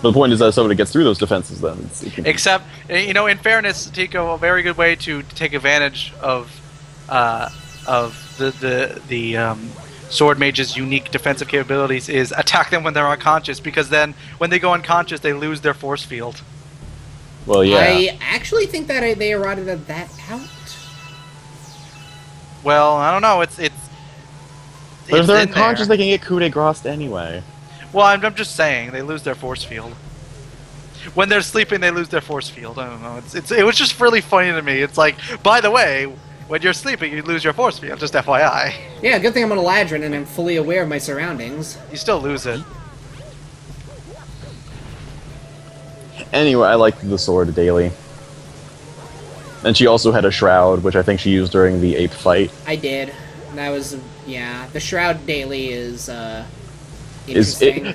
But the point is that somebody gets through those defenses then. Except, you know, in fairness, Tico, a very good way to take advantage of the Sword Mage's unique defensive capabilities is attack them when they're unconscious, because then when they go unconscious, they lose their force field. Well, yeah. I actually think that they eroded that out. Well, I don't know. But if they're unconscious, they can get coup de grace anyway. Well, I'm just saying, they lose their force field. When they're sleeping, they lose their force field. I don't know. It was just really funny to me. It's like, by the way, when you're sleeping, you lose your force field, just FYI. Yeah, good thing I'm on Eladrin and I'm fully aware of my surroundings. You still lose it. Anyway, I liked the sword daily. And she also had a shroud, which I think she used during the ape fight. I did. That was, yeah, the shroud daily is,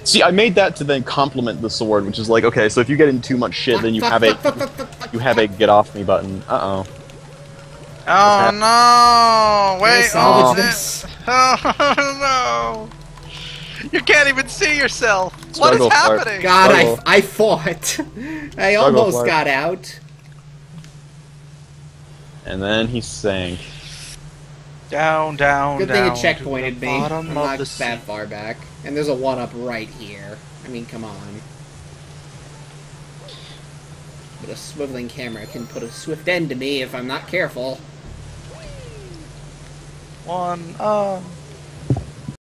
see, I made that to then complement the sword, which is like, okay, so if you get in too much shit, then you have a get off me button. Uh-oh. Oh no! Wait! Salvage this. Oh no! You can't even see yourself. What is happening? God, I fought. I almost got out. And then he sank. Down, down, Good down. thing it checkpointed me. I'm not that far back. And there's a 1-up right here. I mean, come on. But a swiveling camera can put a swift end to me if I'm not careful. 1-up.